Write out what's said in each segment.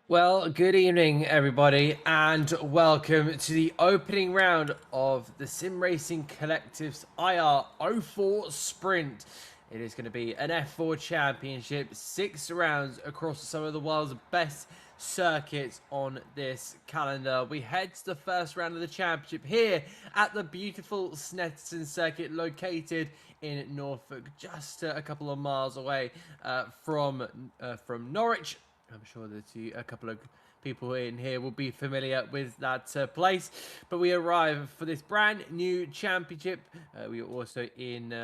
Well, good evening, everybody, and welcome to the opening round of the Sim Racing Collective's iR-04 Sprint. It is going to be an F4 championship, 6 rounds across some of the world's best circuits on this calendar. We head to the first round of the championship here at the beautiful Snetterton circuit located in Norfolk, just a couple of miles away from Norwich. I'm sure that a couple of people in here will be familiar with that place. But we arrive for this brand new championship. We are also in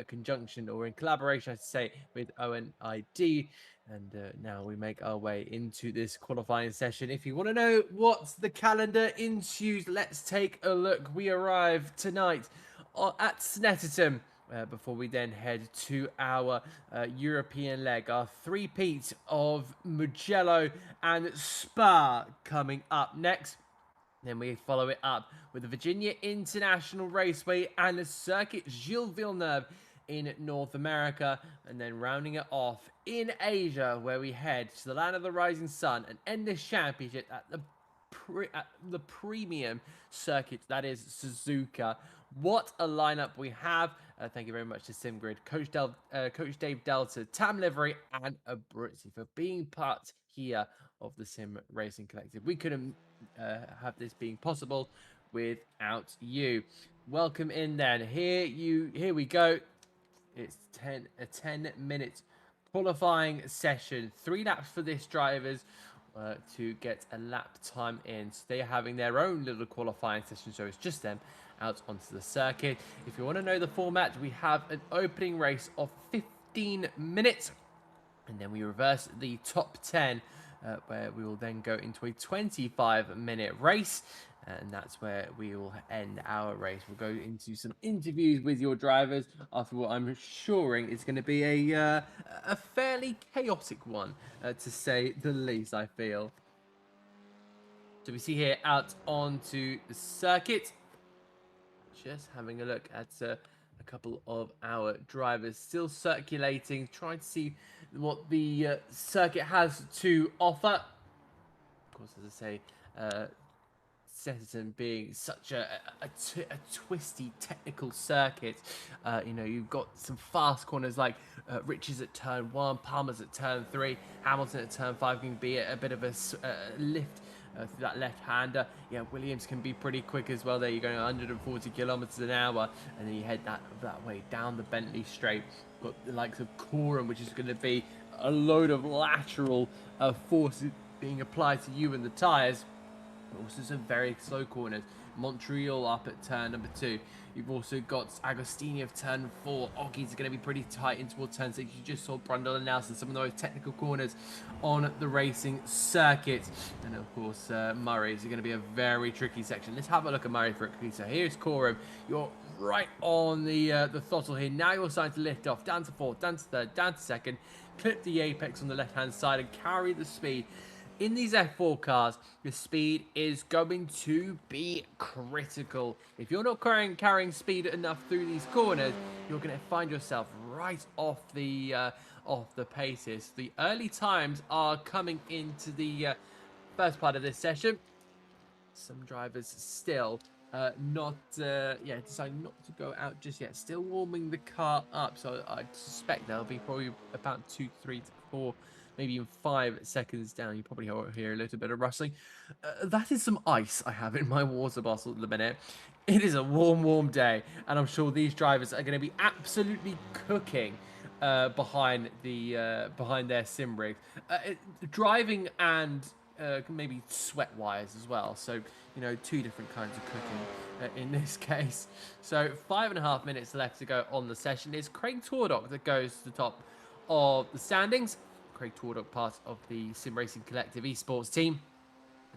conjunction or in collaboration, I should say, with oNiD. And now we make our way into this qualifying session. If you want to know what the calendar ensues, let's take a look. We arrive tonight at Snetterton. Before we then head to our European leg, our three-peat of Mugello and Spa coming up next. Then we follow it up with the Virginia International Raceway and the Circuit Gilles Villeneuve in North America, and then rounding it off in Asia, where we head to the land of the rising sun and end this championship at the premium circuit that is Suzuka. What a lineup we have. Thank you very much to SimGrid, Coach Dave Delta, Tam Livery, and ABRUZZI for being part here of the Sim Racing Collective. We couldn't have this being possible without you. Welcome in then. Here we go. It's a 10-minute qualifying session. 3 laps for this drivers to get a lap time in. So they're having their own little qualifying session, so it's just them out onto the circuit. If you want to know the format, we have an opening race of 15 minutes, and then we reverse the top 10, where we will then go into a 25-minute race, and that's where we will end our race. We'll go into some interviews with your drivers after what I'm assuring is going to be a fairly chaotic one, to say the least, I feel. So we see here out onto the circuit. Just having a look at a couple of our drivers still circulating, trying to see what the circuit has to offer. Of course, as I say, Snetterton being such a twisty technical circuit, you've got some fast corners like Rich's at turn 1, Palmer's at turn 3, Hamilton at turn 5 can be a bit of a lift through that left-hander. Yeah, Williams can be pretty quick as well. There you're going 140 kilometers an hour, and then you head that way down the Bentley Straight. Got the likes of Coram, which is going to be a load of lateral force being applied to you and the tyres. Also some very slow corners. Montreal up at turn number 2. You've also got Agostini of turn 4. Oggies are going to be pretty tight in towards turn 6. You just saw Brundle and Nelson, some of those technical corners on the racing circuit. And of course, Murray's are going to be a very tricky section. Let's have a look at Murray quickly. So here's Coram. You're right on the throttle here. Now you're starting to lift off. Down to 4th, down to 3rd, down to 2nd. Clip the apex on the left-hand side and carry the speed. In these F4 cars, the speed is going to be critical. If you're not carrying speed enough through these corners, you're going to find yourself right off the paces. The early times are coming into the first part of this session. Some drivers still deciding not to go out just yet. Still warming the car up, so I suspect they'll be probably about 2, 3 to 4, maybe even 5 seconds down. You probably hear a little bit of rustling. That is some ice I have in my water bottle at the minute. It is a warm day, and I'm sure these drivers are going to be absolutely cooking behind their sim rigs. Driving and maybe sweat wires as well. So, 2 different kinds of cooking in this case. So 5.5 minutes left to go on the session. It's Craig Tordock that goes to the top of the standings. Craig Tordock, part of the Sim Racing Collective esports team.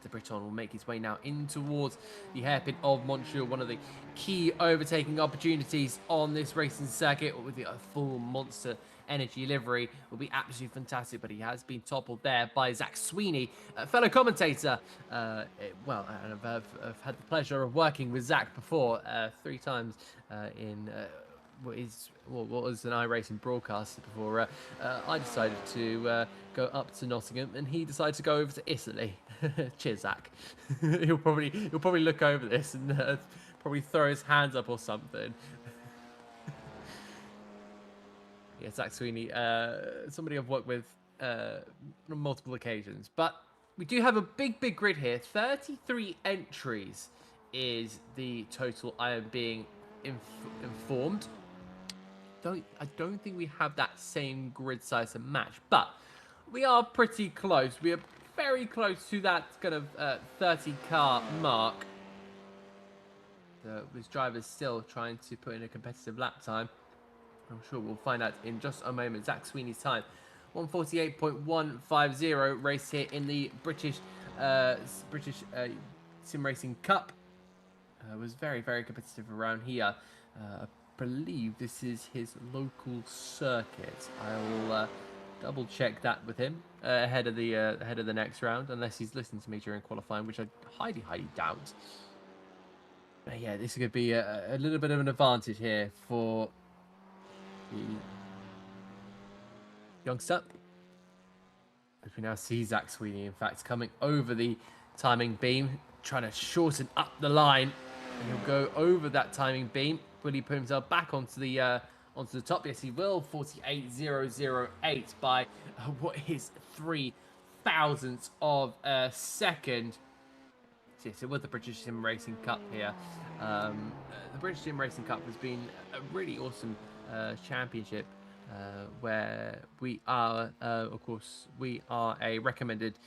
The Briton will make his way now in towards the hairpin of Montreal, one of the key overtaking opportunities on this racing circuit with the full Monster Energy livery will be absolutely fantastic, but he has been toppled there by Zach Sweeney, a fellow commentator. And I've had the pleasure of working with Zach before 3 times in what was an iRacing broadcaster before I decided to go up to Nottingham, and he decided to go over to Italy. Cheers, Zach. he'll probably look over this and probably throw his hands up or something. Yeah, Zach Sweeney, somebody I've worked with on multiple occasions. But we do have a big grid here. 33 entries is the total I am being informed. I don't think we have that same grid size to match, but we are pretty close. We are very close to that kind of 30 car mark. This driver's still trying to put in a competitive lap time. I'm sure we'll find out in just a moment. Zach Sweeney's time, 1:48.150, race here in the British Sim Racing Cup. Was very competitive around here. I believe this is his local circuit. I will double check that with him ahead of the next round, unless he's listening to me during qualifying, which I highly doubt. But yeah, this is going to be a little bit of an advantage here for the youngster. As we now see Zach Sweeney, in fact, coming over the timing beam, trying to shorten up the line. And he'll go over that timing beam. Will he put himself back onto the top? Yes, he will. 48.008 by what is 3 thousandths of a second. So with the British Sim Racing Cup here, the British Sim Racing Cup has been a really awesome championship where we are, of course, we are a recommended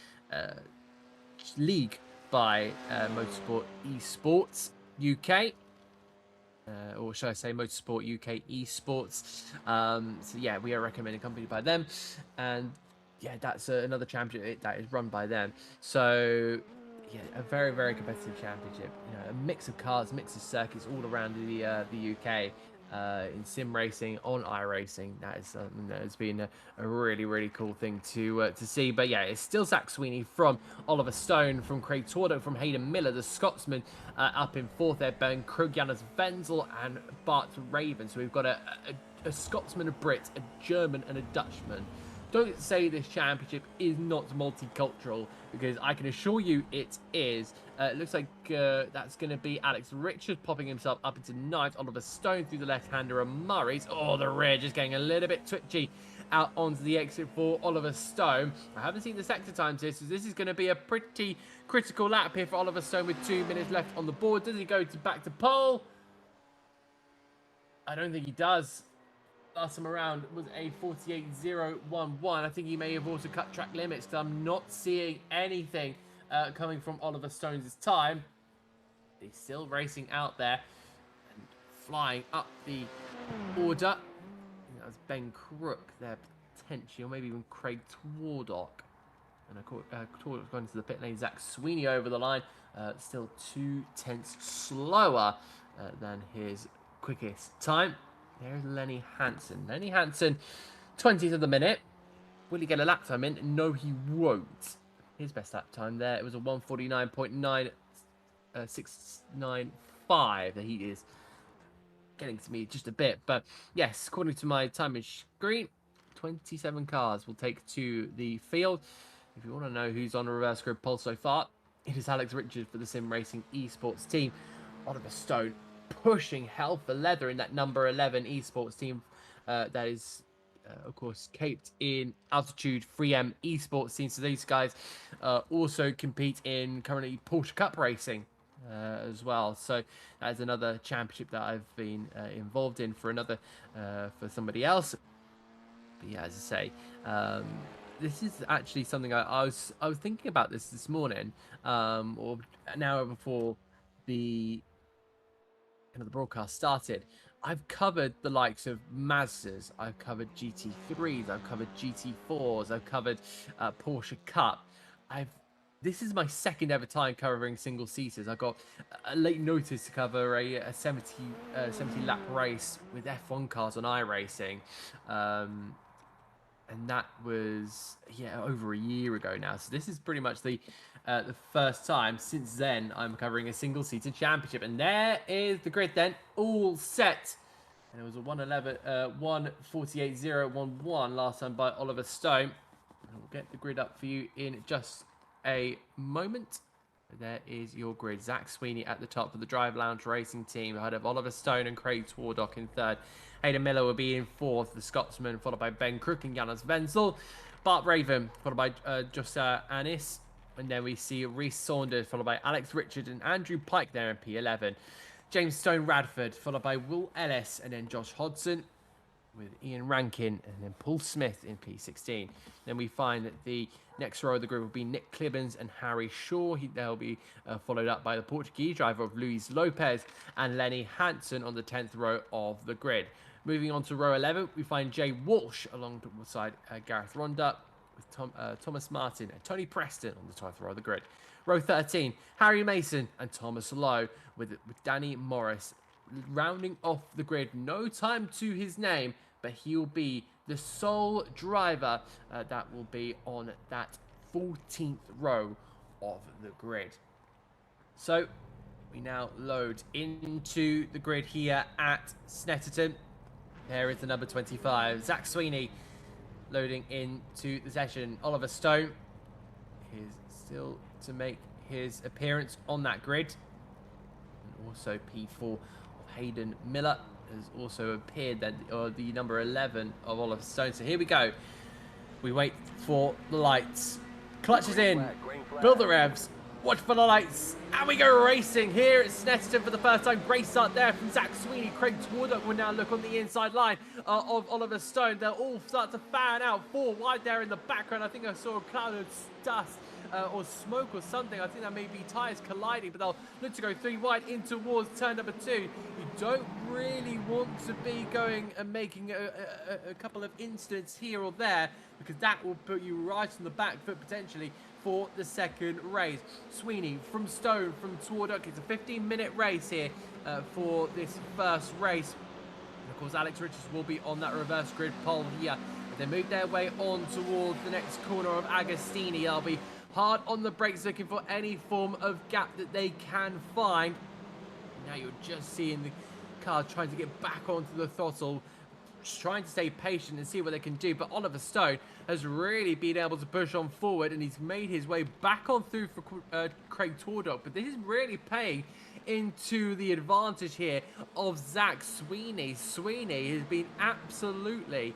league by Motorsport Esports UK. Or should I say Motorsport UK Esports. So yeah, we are a recommended company by them, and yeah, that's another championship that is run by them. So yeah, a very competitive championship. You know, a mix of cars, mix of circuits all around the UK. In sim racing, on iRacing, that is something that has been a really cool thing to see. But yeah, it's still Zach Sweeney from Oliver Stone, from Craig Tordo, from Hayden Miller, the Scotsman, up in fourth there, Ben Krug, Janus Wenzel, and Bart Raven. So we've got a Scotsman, a Brit, a German, and a Dutchman. Don't say this championship is not multicultural, because I can assure you it is. It looks like that's going to be Alex Richards popping himself up into ninth. Oliver Stone through the left-hander and Murray's. Oh, the rear just getting a little bit twitchy out onto the exit for Oliver Stone. I haven't seen the sector times here, so this is going to be a pretty critical lap here for Oliver Stone with 2 minutes left on the board. Does he go back to pole? I don't think he does. Last time around was a 48.011. I think he may have also cut track limits, because I'm not seeing anything coming from Oliver Stone's time. He's still racing out there and flying up the order. That was Ben Crook there, potentially, or maybe even Craig Twardock. And Twardock's going to the pit lane. Zach Sweeney over the line, still 2 tenths slower than his quickest time. There's Lenny Hansen. Lenny Hansen, 20th of the minute. Will he get a lap time in? No, he won't. His best lap time there, it was a 1:49.695. He is getting to me just a bit. But yes, according to my timing screen, 27 cars will take to the field. If you want to know who's on a reverse grid pole so far, it is Alex Richards for the Sim Racing Esports team. Oliver Stone pushing hell for leather in that number 11 esports team that is of course caped in Altitude 3M esports team. So these guys also compete in currently Porsche Cup racing as well. So that is another championship that I've been involved in for somebody else. But yeah, as I say, this is actually something I was thinking about this morning, or an hour before the the broadcast started. I've covered the likes of Mazdas, I've covered GT3s, I've covered GT4s, I've covered Porsche Cup. This is my second ever time covering single seaters. I got a late notice to cover a 70 lap race with F1 cars on iRacing. And that was over a year ago now. So this is pretty much the first time since then I'm covering a single-seater championship. And there is the grid then, all set And it was a 1:48.011 last time by Oliver Stone. And we'll get the grid up for you in just a moment. There is your grid. Zach Sweeney at the top of the Drive Lounge Racing team, ahead of Oliver Stone and Craig Twardock in third. Hayden Miller will be in fourth, the Scotsman, followed by Ben Crook and Janus Wenzel. Bart Raven, followed by Jossa Annis. And then we see Reese Saunders, followed by Alex Richard and Andrew Pike there in P11. James Stone Radford, followed by Will Ellis, and then Josh Hodson with Ian Rankin, and then Paul Smith in P16. Then we find that the next row of the group will be Nick Clibbens and Harry Shaw. They'll be followed up by the Portuguese driver of Luis Lopez and Lenny Hansen on the 10th row of the grid. Moving on to row 11, we find Jay Walsh alongside Gareth Ronda, with Thomas Martin and Tony Preston on the 12th row of the grid. Row 13, Harry Mason and Thomas Lowe with Danny Morris rounding off the grid. No time to his name, but he'll be the sole driver that will be on that 14th row of the grid. So we now load into the grid here at Snetterton. There is the number 25, Zach Sweeney, loading into the session. Oliver Stone is still to make his appearance on that grid. And also P4 of Hayden Miller has also appeared, that the number 11 of Oliver Stone. So here we go. We wait for the lights. Clutches in, build the revs, watch for the lights, and we go racing here at Snetterton for the first time. Great start there from Zach Sweeney. Craig Twardock will now look on the inside line of Oliver Stone. They'll all start to fan out. 4 wide there in the background. I think I saw a cloud of dust or smoke or something. I think that may be tyres colliding, but they'll look to go 3 wide in towards turn number 2. You don't really want to be going and making a couple of incidents here or there, because that will put you right on the back foot potentially for the second race. Sweeney from Stone, from Twardock. It's a 15-minute race here for this first race. And of course, Alex Richards will be on that reverse grid pole here. As they move their way on towards the next corner of Agostini, they'll be hard on the brakes, looking for any form of gap that they can find. Now you're just seeing the car trying to get back onto the throttle, just trying to stay patient and see what they can do. But Oliver Stone has really been able to push on forward, and he's made his way back on through for Craig Twardock. But this is really paying into the advantage here of Zach Sweeney. Sweeney has been absolutely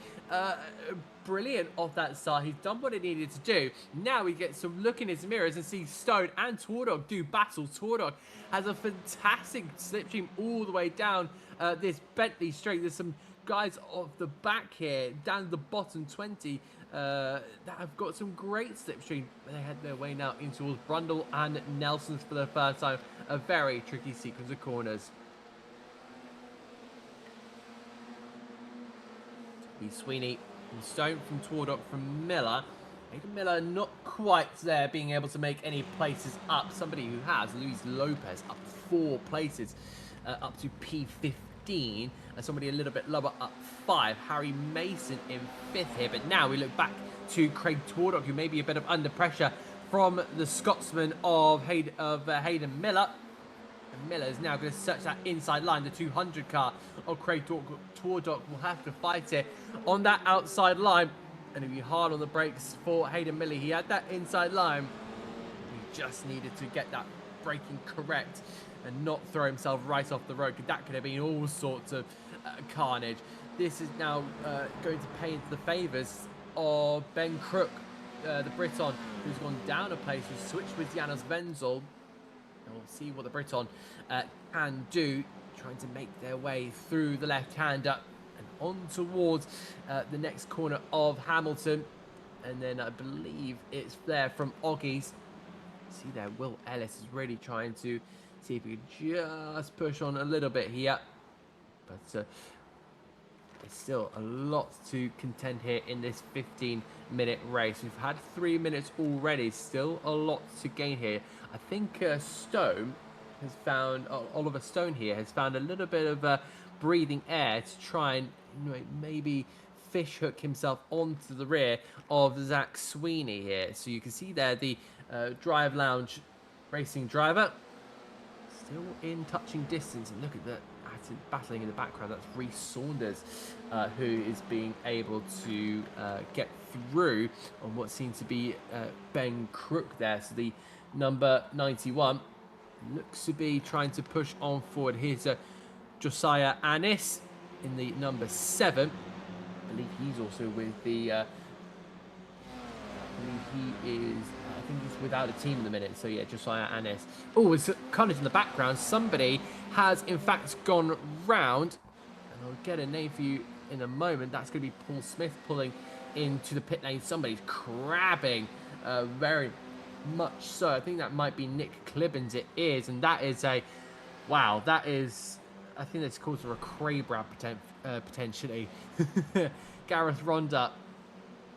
brilliant off that start. He's done what he needed to do. Now he gets to look in his mirrors and see Stone and Twardock do battle. Twardock has a fantastic slipstream all the way down this Bentley straight. There's some guys off the back here, down the bottom 20, that have got some great slipstream. They head their way now in towards Brundle and Nelson's for the first time. A very tricky sequence of corners. Be Sweeney from Stone, from Twardock, from Miller. Hayden Miller not quite there, being able to make any places up. Somebody who has, Luis Lopez, up 4 places, up to P15. And somebody a little bit lower, up 5. Harry Mason in 5th here. But now we look back to Craig Twardock, who may be a bit of under pressure from the Scotsman of Hayden Miller. And Miller is now going to search that inside line. The 200 car of Craig Twardock will have to fight it on that outside line. And it'll be hard on the brakes for Hayden Miller. He had that inside line. He just needed to get that braking correct and not throw himself right off the road. That could have been all sorts of carnage. This is now going to pay into the favours of Ben Crook, the Briton, who's gone down a place, who's switched with Janus Wenzel. And we'll see what the Briton can do, trying to make their way through the left-hander and on towards the next corner of Hamilton. And then I believe it's there from Oggies. See there, Will Ellis is really trying to see if we can just push on a little bit here. But there's still a lot to contend here in this 15-minute race. We've had 3 minutes already. Still a lot to gain here. I think Stone has found, Oliver Stone here, has found a little bit of breathing air to try and maybe fish hook himself onto the rear of Zach Sweeney here. So you can see there the Drive Lounge Racing driver still in touching distance. And look at that battling in the background. That's Reece Saunders, who is being able to get through on what seems to be Ben Crook there. So the number 91 looks to be trying to push on forward. Here's Josiah Annis in the number 7. I believe he's also with the... I believe he is... I think he's without a team in the minute. So yeah, Josiah Annis. Oh, it's Connors in the background. Somebody has in fact gone round. And I'll get a name for you in a moment. That's going to be Paul Smith pulling into the pit lane. Somebody's crabbing very much so. I think that might be Nick Clibbins. It is. And that is a... Wow, that is... I think that's called a crab grab potentially. Gareth Ronda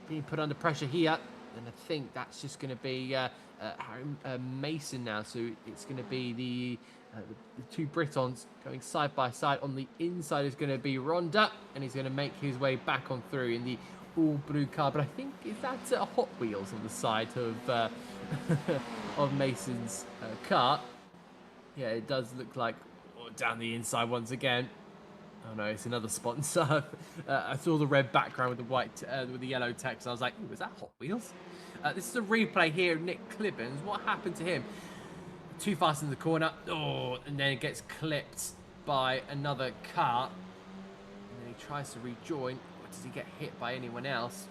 being put under pressure here. And I think that's just going to be Harry Mason now. So it's going to be the two Britons going side by side. On the inside is going to be Ronda. And he's going to make his way back on through in the all-blue car. But I think, is that Hot Wheels on the side of, of Mason's car? Yeah, it does look like down the inside once again. Oh no, it's another sponsor. I saw the red background with the white, with the yellow text. I was like, ooh, is that Hot Wheels? This is a replay here of Nick Clibbins. What happened to him? Too fast in the corner. Oh, and then it gets clipped by another car. And then he tries to rejoin. Or does he get hit by anyone else?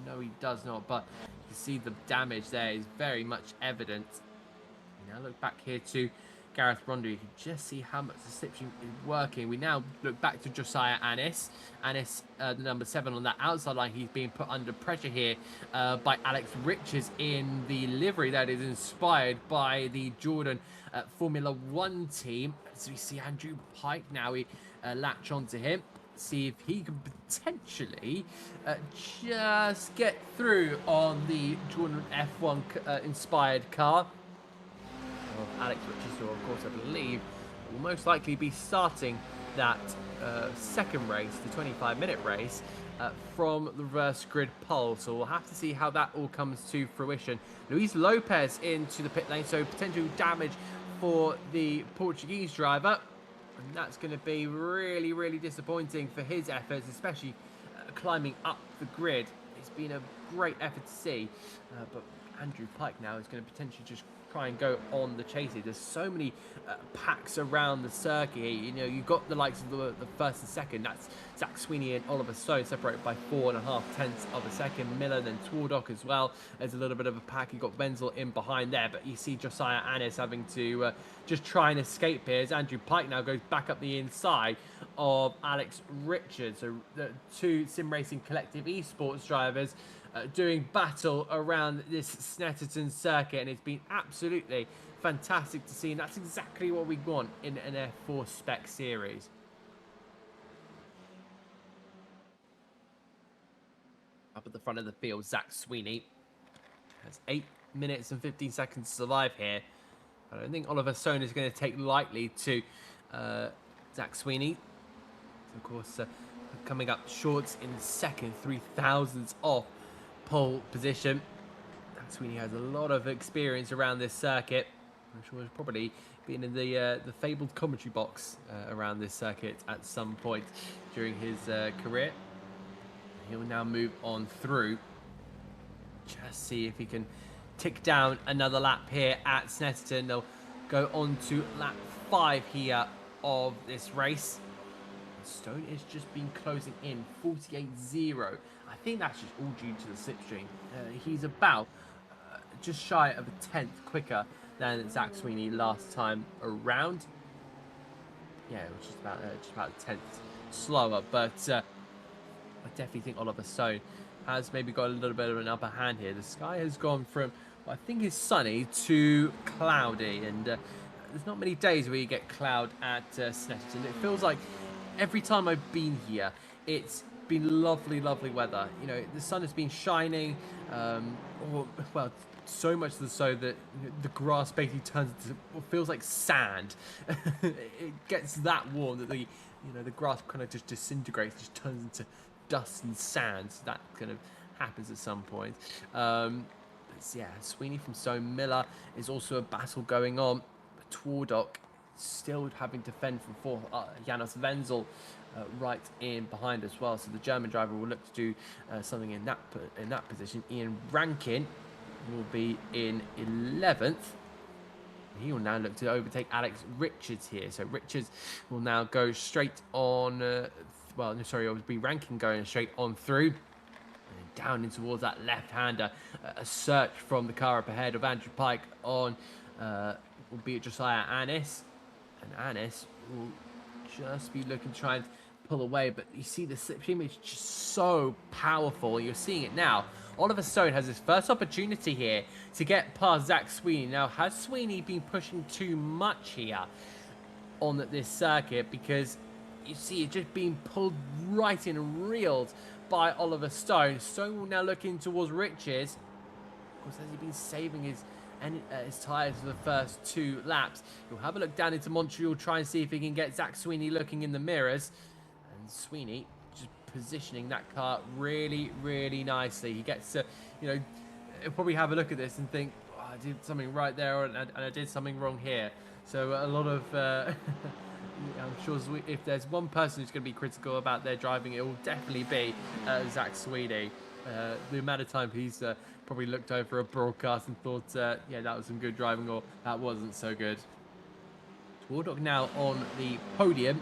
No, he does not. But you see the damage there is very much evident. Now look back here to Gareth Ronda. You can just see how much the slipstream is working. We now look back to Josiah Annis. Annis, the number 7 on that outside line. He's being put under pressure here by Alex Richards in the livery that is inspired by the Jordan Formula 1 team. So we see Andrew Pike now. We latch onto him. See if he can potentially just get through on the Jordan F1 inspired car. Alex Richards, who of course I believe will most likely be starting that second race, the 25-minute race, from the reverse grid pole. So we'll have to see how that all comes to fruition. Luis Lopez into the pit lane, so potential damage for the Portuguese driver. And that's going to be really, really disappointing for his efforts, especially climbing up the grid. It's been a great effort to see, but Andrew Pike now is going to potentially just try and go on the chase here. There's so many packs around the circuit here. You know, you've got the likes of the first and second. That's Zach Sweeney and Oliver Stone separated by 4.5 tenths of a second. Miller, then Twardog as well. There's a little bit of a pack. You've got Wenzel in behind there, but you see Josiah Annis having to just try and escape here as Andrew Pike now goes back up the inside of Alex Richards. So the two Sim Racing Collective Esports drivers doing battle around this Snetterton circuit, and it's been absolutely fantastic to see, and that's exactly what we want in an F4 spec series. Up at the front of the field, Zach Sweeney has 8 minutes and 15 seconds to survive here. I don't think Oliver Stone is going to take lightly to Zach Sweeney. Of course, coming up short in second, 3,000ths off pole position. Sweeney has a lot of experience around this circuit. I'm sure he's probably been in the fabled commentary box around this circuit at some point during his career. He'll now move on through. Just see if he can tick down another lap here at Snetterton. They'll go on to lap 5 here of this race. Stone has just been closing in 48.0. I think that's just all due to the slipstream. He's about just shy of a 10th quicker than Zach Sweeney last time around. Yeah, it was just about a 10th slower, but I definitely think Oliver Stone has maybe got a little bit of an upper hand here. The sky has gone from what I think is sunny to cloudy, and there's not many days where you get cloud at Snetterton. It feels like every time I've been here, it's been lovely, lovely weather. You know, the sun has been shining, well, so much so that the grass basically turns into what feels like sand. It gets that warm that the grass kind of just disintegrates, just turns into dust and sand. So that kind of happens at some point. But yeah, Sweeney from Stone, Miller is also a battle going on. Twardog still having to fend from fourth. Janos Wenzel right in behind as well. So the German driver will look to do something in that position. Ian Rankin will be in 11th. He will now look to overtake Alex Richards here. So Richards will now go straight on. Well, no, sorry, it will be Rankin going straight on through. And down in towards that left-hander. A search from the car up ahead of Andrew Pike on will be Josiah Annis. And Annis will just be looking to try and pull away. But you see the slipstream is just so powerful. You're seeing it now. Oliver Stone has his first opportunity here to get past Zach Sweeney. Now, has Sweeney been pushing too much here on this circuit? Because you see it just being pulled right in and reeled by Oliver Stone. Stone will now look in towards Richards. Of course, has he been saving his tyres for the first 2 laps? He'll have a look down into Montreal, try and see if he can get Zach Sweeney looking in the mirrors. And Sweeney just positioning that car really, really nicely. He gets to, you know, he'll probably have a look at this and think, oh, I did something right there and I did something wrong here. So a lot of, I'm sure if there's one person who's going to be critical about their driving, it will definitely be Zach Sweeney. The amount of time he's probably looked over a broadcast and thought, yeah, that was some good driving, or that wasn't so good. Twardog now on the podium.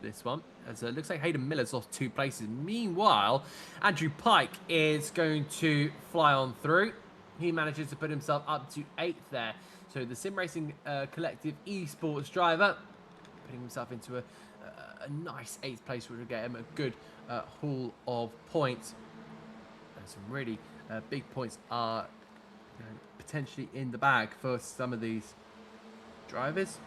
This one, as it looks like Hayden Miller's lost 2 places. Meanwhile, Andrew Pike is going to fly on through. He manages to put himself up to 8th there. So the Sim Racing Collective esports driver putting himself into a nice 8th place, which will get him a good haul of points. And some really big points are potentially in the bag for some of these drivers.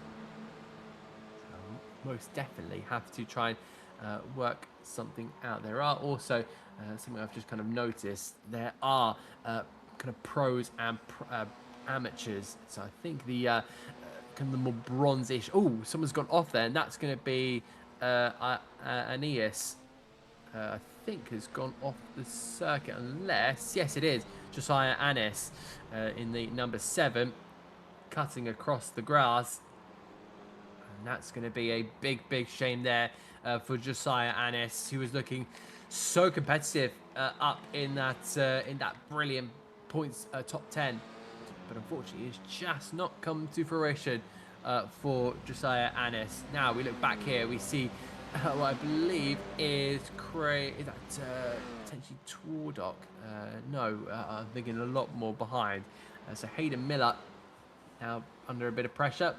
Most definitely have to try and work something out. There are also something I've just kind of noticed. There are kind of pros and amateurs. So I think the kind of the more bronze-ish. Oh, someone's gone off there, and that's going to be Aeneas. I think has gone off the circuit, unless yes, it is Josiah Annis in the number 7, cutting across the grass. And that's going to be a big, big shame there for Josiah Annis, who was looking so competitive up in that brilliant points top 10. But unfortunately, it's just not come to fruition for Josiah Annis. Now we look back here, we see what I believe is potentially Twardog. No, I'm thinking a lot more behind. So Hayden Miller now under a bit of pressure.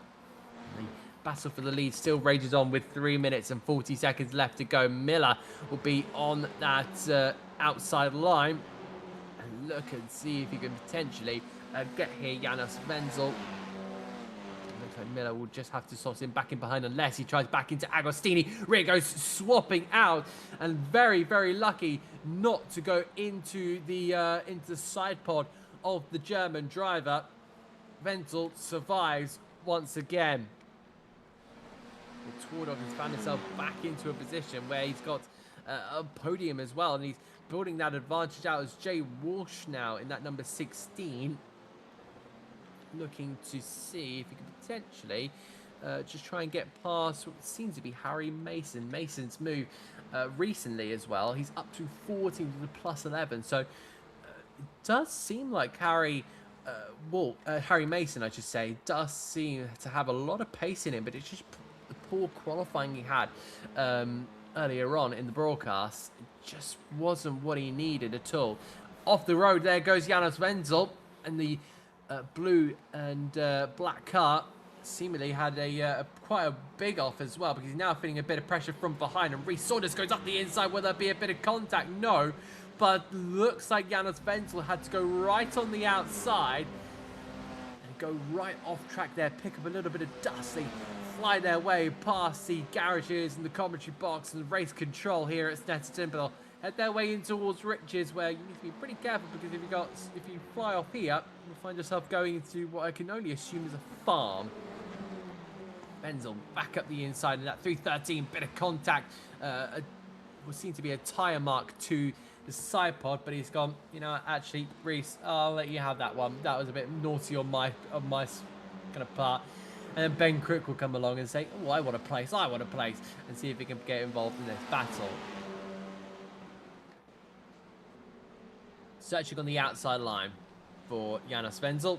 The battle for the lead still rages on with 3 minutes and 40 seconds left to go. Miller will be on that outside line. And look and see if he can potentially get here. Janos Wenzel. Looks like Miller will just have to slot him back in behind unless he tries back into Agostini. Rear goes swapping out, and very, very lucky not to go into the side pod of the German driver. Wenzel survives once again. Twardog has found himself back into a position where he's got a podium as well, and he's building that advantage out as Jay Walsh now in that number 16, looking to see if he can potentially just try and get past what seems to be Harry Mason. Mason's move recently as well. He's up to 14 to the plus 11, so it does seem like Harry Mason, I should say, does seem to have a lot of pace in him, but it's just the poor qualifying he had earlier on in the broadcast just wasn't what he needed at all. Off the road there goes Janos Wenzel, and the blue and black car seemingly had quite a big off as well, because he's now feeling a bit of pressure from behind, and Reece Saunders goes up the inside. Will there be a bit of contact? No, but looks like Janos Wenzel had to go right on the outside and go right off track there, pick up a little bit of dust. They fly their way past the garages and the commentary box and race control here at Snetterton, but they'll head their way in towards Richards, where you need to be pretty careful, because if you fly off here, you'll find yourself going into what I can only assume is a farm. Wenzel back up the inside, and that 313 bit of contact will seem to be a tyre mark to the side pod, but he's gone, you know, actually, Reece, I'll let you have that one. That was a bit naughty on my kind of part. And then Ben Crook will come along and say, oh, I want a place, and see if he can get involved in this battle. Searching on the outside line for Janos Wenzel.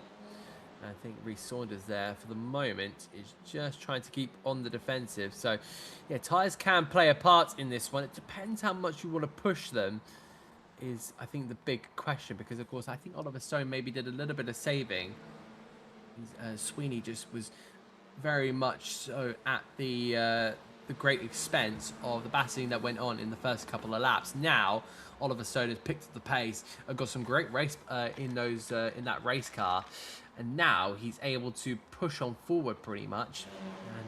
I think Reece Saunders there for the moment is just trying to keep on the defensive. So, yeah, tyres can play a part in this one. It depends how much you want to push them is, I think, the big question. Because, of course, I think Oliver Stone maybe did a little bit of saving. Sweeney just was very much so at the great expense of the battling that went on in the first couple of laps. Now, Oliver Stone has picked up the pace and got some great race in that race car. And now he's able to push on forward pretty much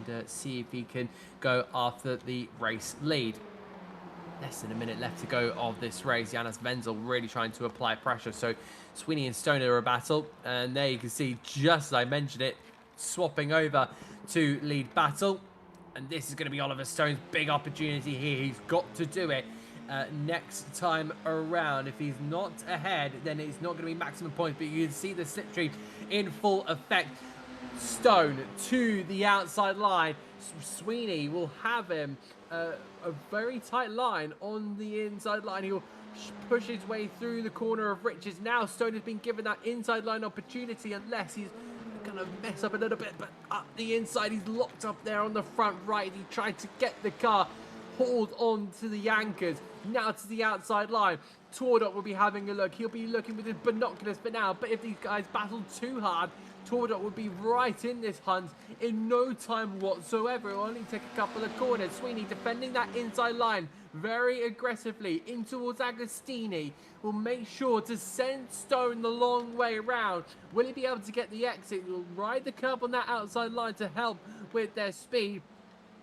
and see if he can go after the race lead. Less than a minute left to go of this race. Janos Wenzel really trying to apply pressure. So Sweeney and Stone are a battle. And there you can see, just as I mentioned it, swapping over to lead battle. And this is going to be Oliver Stone's big opportunity here. He's got to do it next time around. If he's not ahead, then it's not going to be maximum points. But you can see the slipstream in full effect. Stone to the outside line. Sweeney will have him a very tight line on the inside line. He'll push his way through the corner of Richards. Now Stone has been given that inside line opportunity, unless he's going to mess up a little bit. But up the inside, he's locked up there on the front right. He tried to get the car hauled on to the anchors. Now to the outside line. Tordot will be having a look. He'll be looking with his binoculars for now. But if these guys battle too hard, Tordot would be right in this hunt in no time whatsoever. It'll only take a couple of corners. Sweeney defending that inside line very aggressively in towards Agostini. Will make sure to send Stone the long way around. Will he be able to get the exit? He'll ride the curb on that outside line to help with their speed.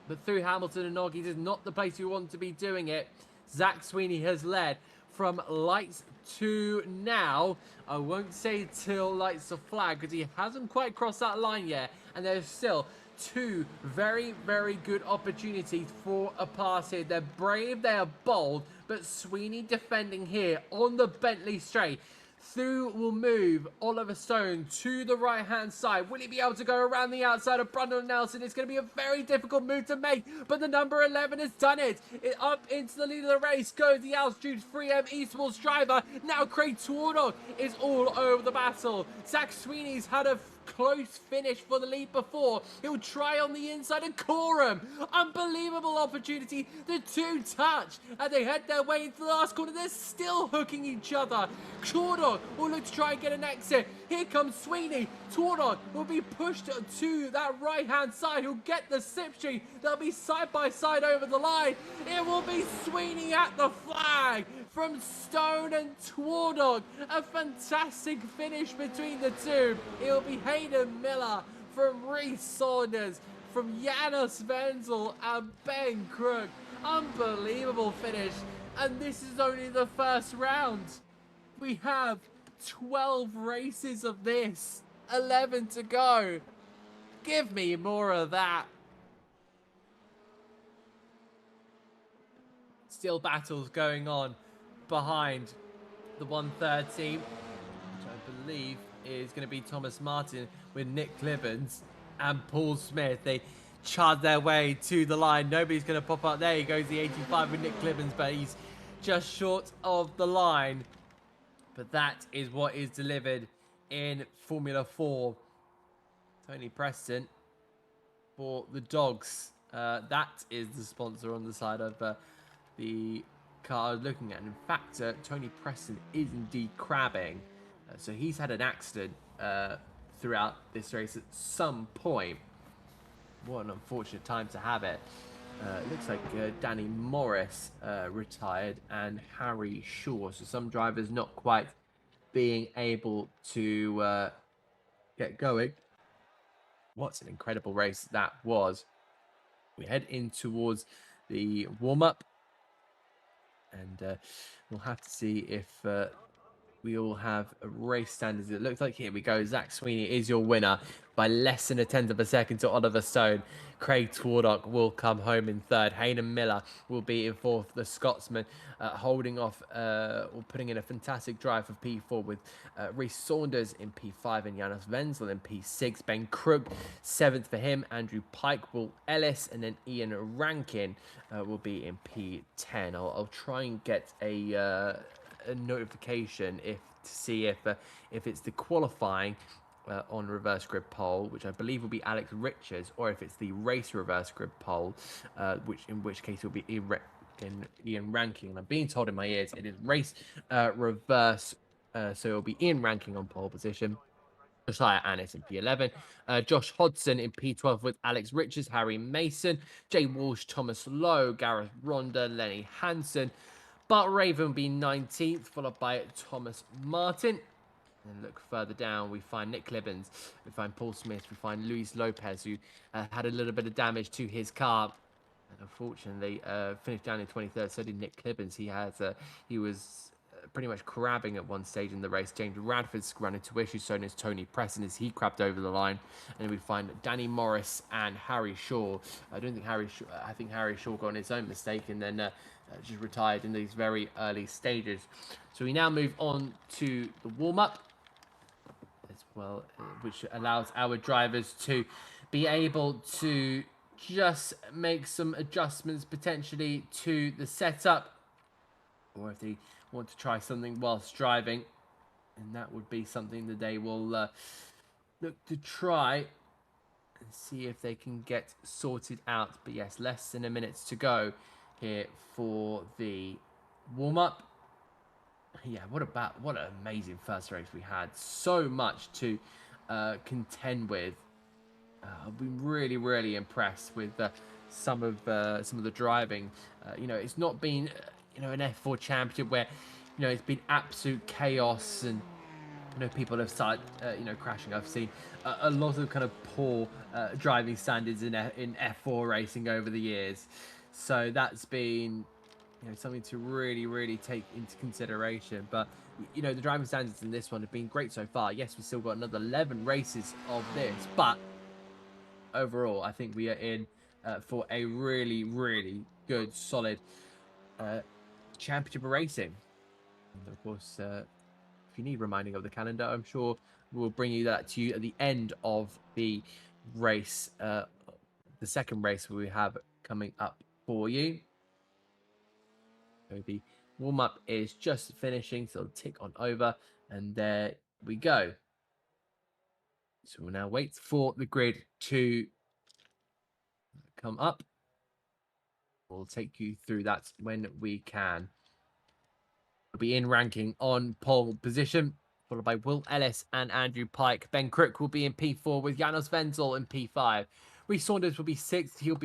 But through Hamilton and Oggies is not the place you want to be doing it. Zach Sweeney has led from lights to now. I won't say till lights are flag because he hasn't quite crossed that line yet. And there's still two very, very good opportunities for a pass here. They're brave, they are bold, but Sweeney defending here on the Bentley straight. Through will move Oliver Stone to the right-hand side. Will he be able to go around the outside of Brundle Nelson? It's going to be a very difficult move to make, but the number 11 has done it. Up into the lead of the race goes the Altitude 3M Esports driver. Now Craig Tordog is all over the battle. Zach Sweeney's had a close finish for the lead before. He'll try on the inside of Coram. Unbelievable opportunity. The two touch and they head their way into the last corner. They're still hooking each other. Tordog will look to try and get an exit. Here comes Sweeney. Tordog will be pushed to that right-hand side. He'll get the slipstream. They'll be side by side over the line. It will be Sweeney at the flag from Stone and Tordog. A fantastic finish between the two. It'll be Hayden Miller from Reece Saunders, from Janos Wenzel and Ben Crook. Unbelievable finish. And this is only the first round. We have 12 races of this. 11 to go. Give me more of that. Still battles going on behind the 113, which I believe is going to be Thomas Martin with Nick Clibbons and Paul Smith. They charge their way to the line. Nobody's going to pop up. There he goes, the 85 with Nick Clibbons, but he's just short of the line. But that is what is delivered in Formula 4. Tony Preston for the Dogs. That is the sponsor on the side of the car I was looking at. And in fact, Tony Preston is indeed crabbing. So he's had an accident throughout this race at some point. What an unfortunate time to have it. It looks like Danny Morris retired and Harry Shaw. So some drivers not quite being able to get going. What an incredible race that was. We head in towards the warm-up. And we'll have to see if we all have race standards. It looks like, here we go, Zach Sweeney is your winner by less than a tenth of a second to Oliver Stone. Craig Twardock will come home in third. Hayden Miller will be in fourth. The Scotsman holding off or putting in a fantastic drive for P4 with Reece Saunders in P5 and Janos Wenzel in P6. Ben Krug, seventh for him. Andrew Pike, Will Ellis, and then Ian Rankin will be in P10. I'll try and get a notification to see if it's the qualifying on reverse grid pole, which I believe will be Alex Richards, or if it's the race reverse grid pole, in which case it will be Ian Rankin. And I'm being told in my ears it is race reverse, so it'll be Ian Rankin on pole position. Josiah Annis in P11, Josh Hodson in P12 with Alex Richards, Harry Mason, Jay Walsh, Thomas Lowe, Gareth Ronda, Lenny Hansen. Bart Raven will be 19th, followed by Thomas Martin. And look further down, we find Nick Clibbins, we find Paul Smith, we find Luis Lopez, who had a little bit of damage to his car. And unfortunately, finished down in 23rd. So did Nick Clibbins. He was pretty much crabbing at one stage in the race. James Radford's run into issues, so does Tony Preston as he crabbed over the line. And then we find Danny Morris and Harry Shaw. I think Harry Shaw got on his own mistake and then just retired in these very early stages. So we now move on to the warm-up as well, which allows our drivers to be able to just make some adjustments potentially to the setup, or if they want to try something whilst driving, and that would be something that they will look to try and see if they can get sorted out. But yes, less than a minute to go here for the warm-up. Yeah, what an amazing first race we had. So much to contend with. I've been really impressed with some of the driving. It's not been an F4 championship where it's been absolute chaos and people have started crashing. I've seen a lot of kind of poor driving standards in F4 racing over the years, so that's been something to really take into consideration. But the driving standards in this one have been great so far. Yes, we've still got another 11 races of this, but overall I think we are in for a really good, solid championship of racing. And of course, if you need reminding of the calendar, I'm sure we'll bring that to you at the end of the race, the second race we have coming up for you. So the warm-up is just finishing, so it'll tick on over, and there we go. So we'll now wait for the grid to come up. We'll take you through that when we can. We'll be in ranking on pole position, followed by Will Ellis and Andrew Pike. Ben Crook will be in P4 with Janos Wenzel in P5. Reece Saunders will be 6th. He'll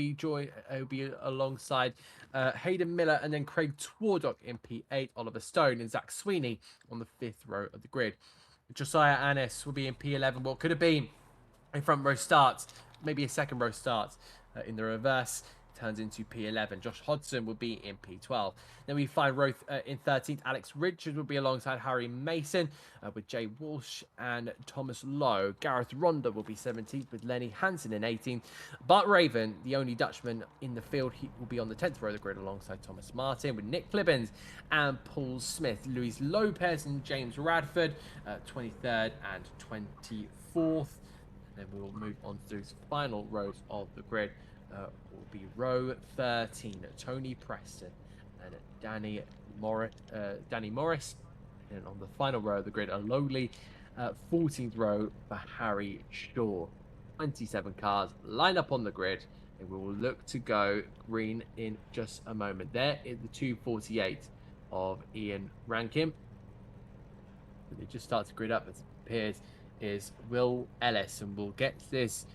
be alongside Hayden Miller, and then Craig Twardock in P8. Oliver Stone and Zach Sweeney on the 5th row of the grid. Josiah Annis will be in P11. What could have been a front row start, maybe a second row start in the reverse, turns into P11. Josh Hodson will be in P12. Then we find Roth in 13th. Alex Richards will be alongside Harry Mason with Jay Walsh and Thomas Lowe. Gareth Ronda will be 17th with Lenny Hansen in 18th. Bart Raven, the only Dutchman in the field, he will be on the 10th row of the grid alongside Thomas Martin with Nick Clibbins and Paul Smith. Luis Lopez and James Radford, 23rd and 24th. And then we will move on to the final rows of the grid. Will be row 13, Tony Preston and Danny Morris. And on the final row of the grid, a lowly 14th row for Harry Shaw. 27 cars line up on the grid, and we will look to go green in just a moment. There is the 248 of Ian Rankin. They just start to grid up, as it appears, is Will Ellis, and we'll get this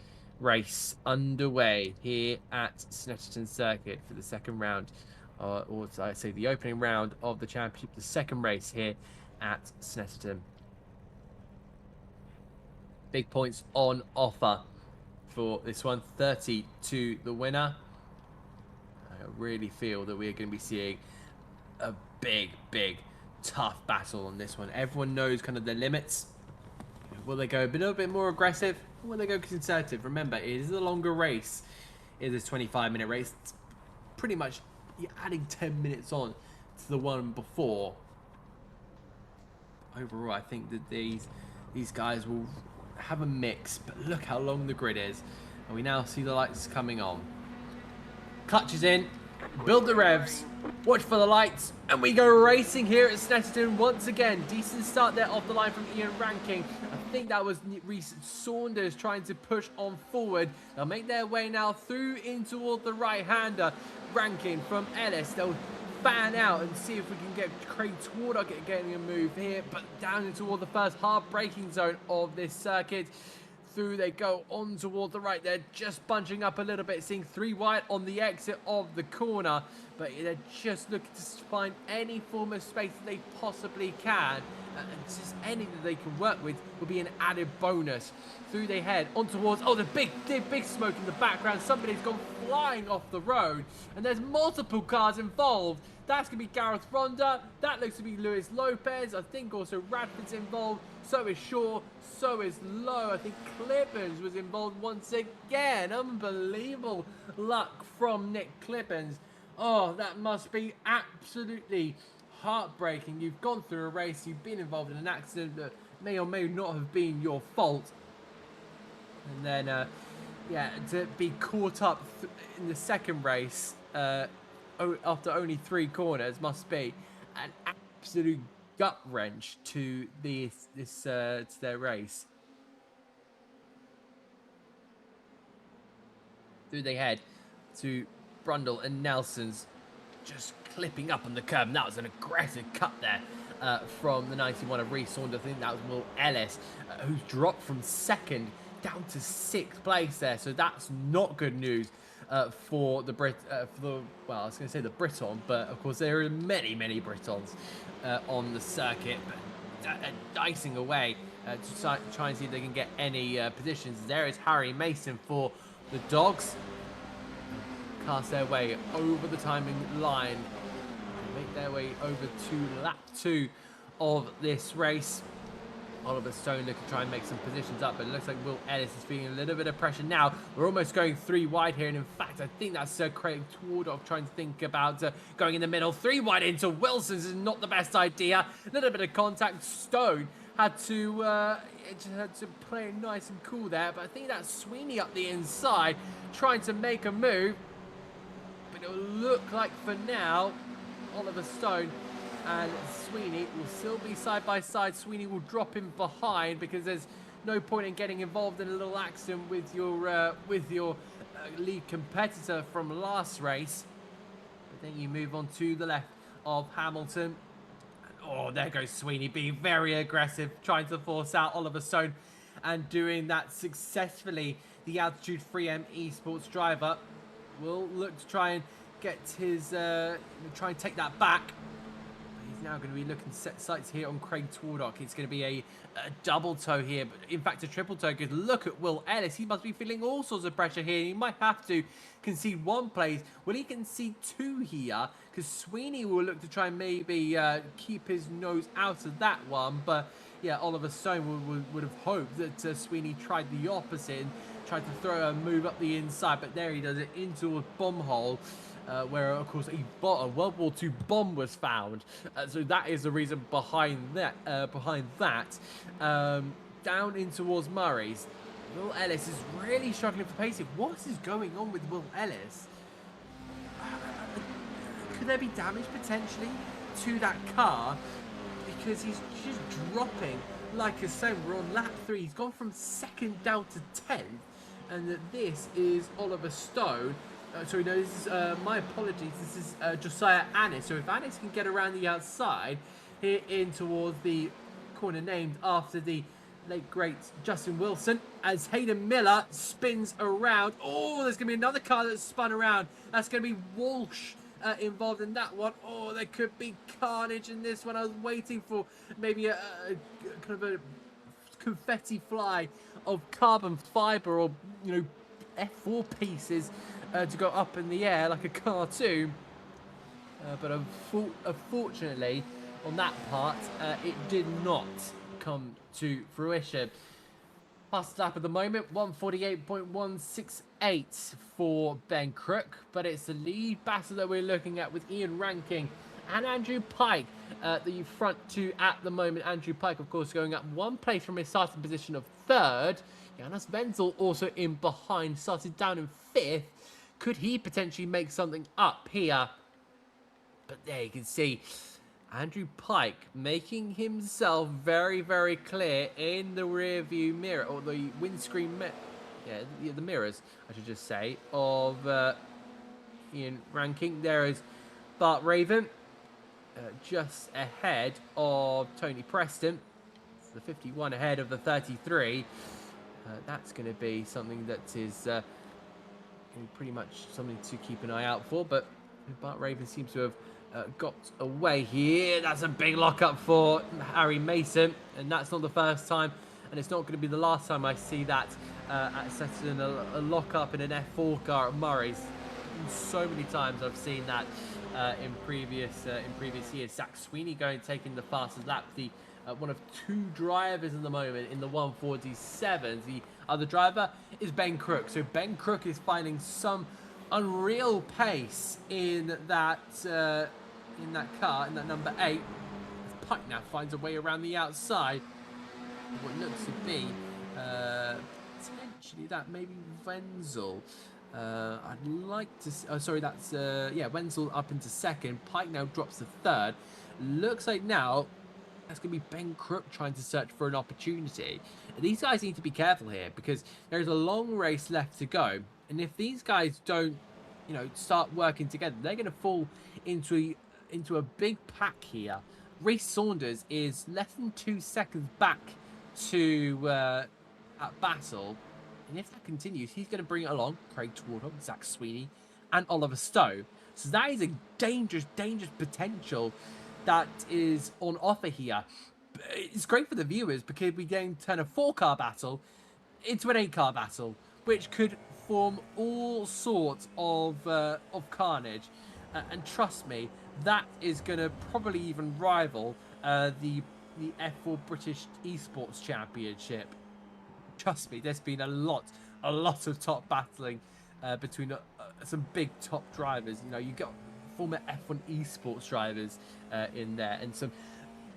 race underway here at Snetterton Circuit for the second round, or I say the opening round of the championship, the second race here at Snetterton. Big points on offer for this one, 30 to the winner. I really feel that we are going to be seeing a big tough battle on this one. Everyone knows kind of their limits. Will they go a little bit more aggressive? Or will they go conservative? Remember, it is a longer race. It is a 25-minute race. It's pretty much you're adding 10 minutes on to the one before. Overall, I think that these guys will have a mix, but look how long the grid is. And we now see the lights coming on. Clutch is in, build the revs, watch for the lights, and we go racing here at Snetterton once again. Decent start there off the line from Ian Ranking. I think that was Reece Saunders trying to push on forward. They'll make their way now through in toward the right-hander. Ranking from Ellis. They'll fan out and see if we can get Craig Twardock getting a move here, but down in toward the first hard braking zone of this circuit. Through they go on toward the right. They're just bunching up a little bit, seeing 3 wide on the exit of the corner, but they're just looking to find any form of space that they possibly can. And just anything that they can work with will be an added bonus. Through they head on towards, oh, the big smoke in the background. Somebody's gone flying off the road, and there's multiple cars involved. That's going to be Gareth Ronda. That looks to be Luis Lopez. I think also Radford's involved. So is Shaw. So is Lowe. I think Clippens was involved once again. Unbelievable luck from Nick Clippens. Oh, that must be absolutely heartbreaking. You've gone through a race. You've been involved in an accident that may or may not have been your fault. And then, yeah, to be caught up in the second race after only 3 corners must be an absolute gut wrench to their race. Through they head to Brundle and Nelson's, just clipping up on the curb. And that was an aggressive cut there from the 91 of Reece Saunders. I think that was Will Ellis, who's dropped from 2nd down to 6th place there. So that's not good news for the well, I was going to say the Briton, but of course there are many Britons on the circuit, but dicing away to try and see if they can get any positions. There is Harry Mason for the Dogs. Cast their way over the timing line, make their way over to lap 2 of this race. Oliver Stone looking to try and make some positions up, but it looks like Will Ellis is feeling a little bit of pressure now. We're almost going 3 wide here, and in fact, I think that's Craig Twardock trying to think about going in the middle. 3 wide into Wilson's is not the best idea. A little bit of contact. Stone had to play it nice and cool there, but I think that's Sweeney up the inside trying to make a move. But it will look like for now, Oliver Stone and Sweeney will still be side by side. Sweeney will drop him behind because there's no point in getting involved in a little accident with your lead competitor from last race. But then you move on to the left of Hamilton. Oh, there goes Sweeney being very aggressive, trying to force out Oliver Stone and doing that successfully. The Altitude 3M Esports driver will look to try and get his try and take that back. He's now going to be looking to set sights here on Craig Twardock. It's going to be a double toe here, but in fact a triple toe. Because look at Will Ellis. He must be feeling all sorts of pressure here. He might have to concede 1 place. Will he concede 2 here? Because Sweeney will look to try and maybe keep his nose out of that one. But yeah, Oliver Stone would have hoped that Sweeney tried the opposite and tried to throw a move up the inside. But there he does it into a bomb hole. Where, of course, a World War II bomb was found. So that is the reason behind that. Down in towards Murray's. Will Ellis is really struggling for pace. What is going on with Will Ellis? Could there be damage potentially to that car? Because he's just dropping. Like I said, we're on lap 3. He's gone from 2nd down to 10th. And that this is Oliver Stone. Sorry, no, this is, my apologies, this is Josiah Annis. So if Annis can get around the outside, here in towards the corner named after the late great Justin Wilson, as Hayden Miller spins around. Oh, there's going to be another car that's spun around. That's going to be Walsh involved in that one. Oh, there could be carnage in this one. I was waiting for maybe a kind of a confetti fly of carbon fibre or, you know, F4 pieces to go up in the air like a cartoon, but unfortunately on that part, it did not come to fruition. Fastest lap at the moment, 148.168 for Ben Crook, but it's the lead battle that we're looking at with Ian Rankin and Andrew Pike, the front two at the moment. Andrew Pike, of course, going up one place from his starting position of third. Jonas Wenzel also in behind, started down in fifth. Could he potentially make something up here? But there you can see Andrew Pike making himself very, very clear in the rear view mirror, or the windscreen mirror. Yeah, the mirrors, I should just say, of Ian Rankin. There is Bart Raven, just ahead of Tony Preston. It's the 51 ahead of the 33. That's going to be something that is pretty much something to keep an eye out for. But Bart Raven seems to have got away here. That's a big lockup for Harry Mason, and that's not the first time, and it's not going to be the last time I see that at Snetterton, a lockup in an F4 car at Murray's. So many times I've seen that in previous years. Zach Sweeney taking the fastest lap, the one of two drivers in the moment in the 147. The other driver is Ben Crook. So Ben Crook is finding some unreal pace in that car, in that number 8. As Pike now finds a way around the outside. What looks to be potentially that maybe Wenzel. I'd like to see, oh sorry, that's Wenzel up into second. Pike now drops to third. Looks like now that's going to be Ben Crook trying to search for an opportunity. And these guys need to be careful here because there's a long race left to go. And if these guys don't, start working together, they're going to fall into a big pack here. Reece Saunders is less than 2 seconds back to at Battle. And if that continues, he's going to bring it along Craig Twardog, Zach Sweeney, and Oliver Stowe. So that is a dangerous, dangerous potential that is on offer here. It's great for the viewers because we then turn a 4-car battle into an 8-car battle, which could form all sorts of carnage. And trust me, that is going to probably even rival the F4 British Esports Championship. Trust me, there's been a lot of top battling between some big top drivers. You got former F1 esports drivers in there, and some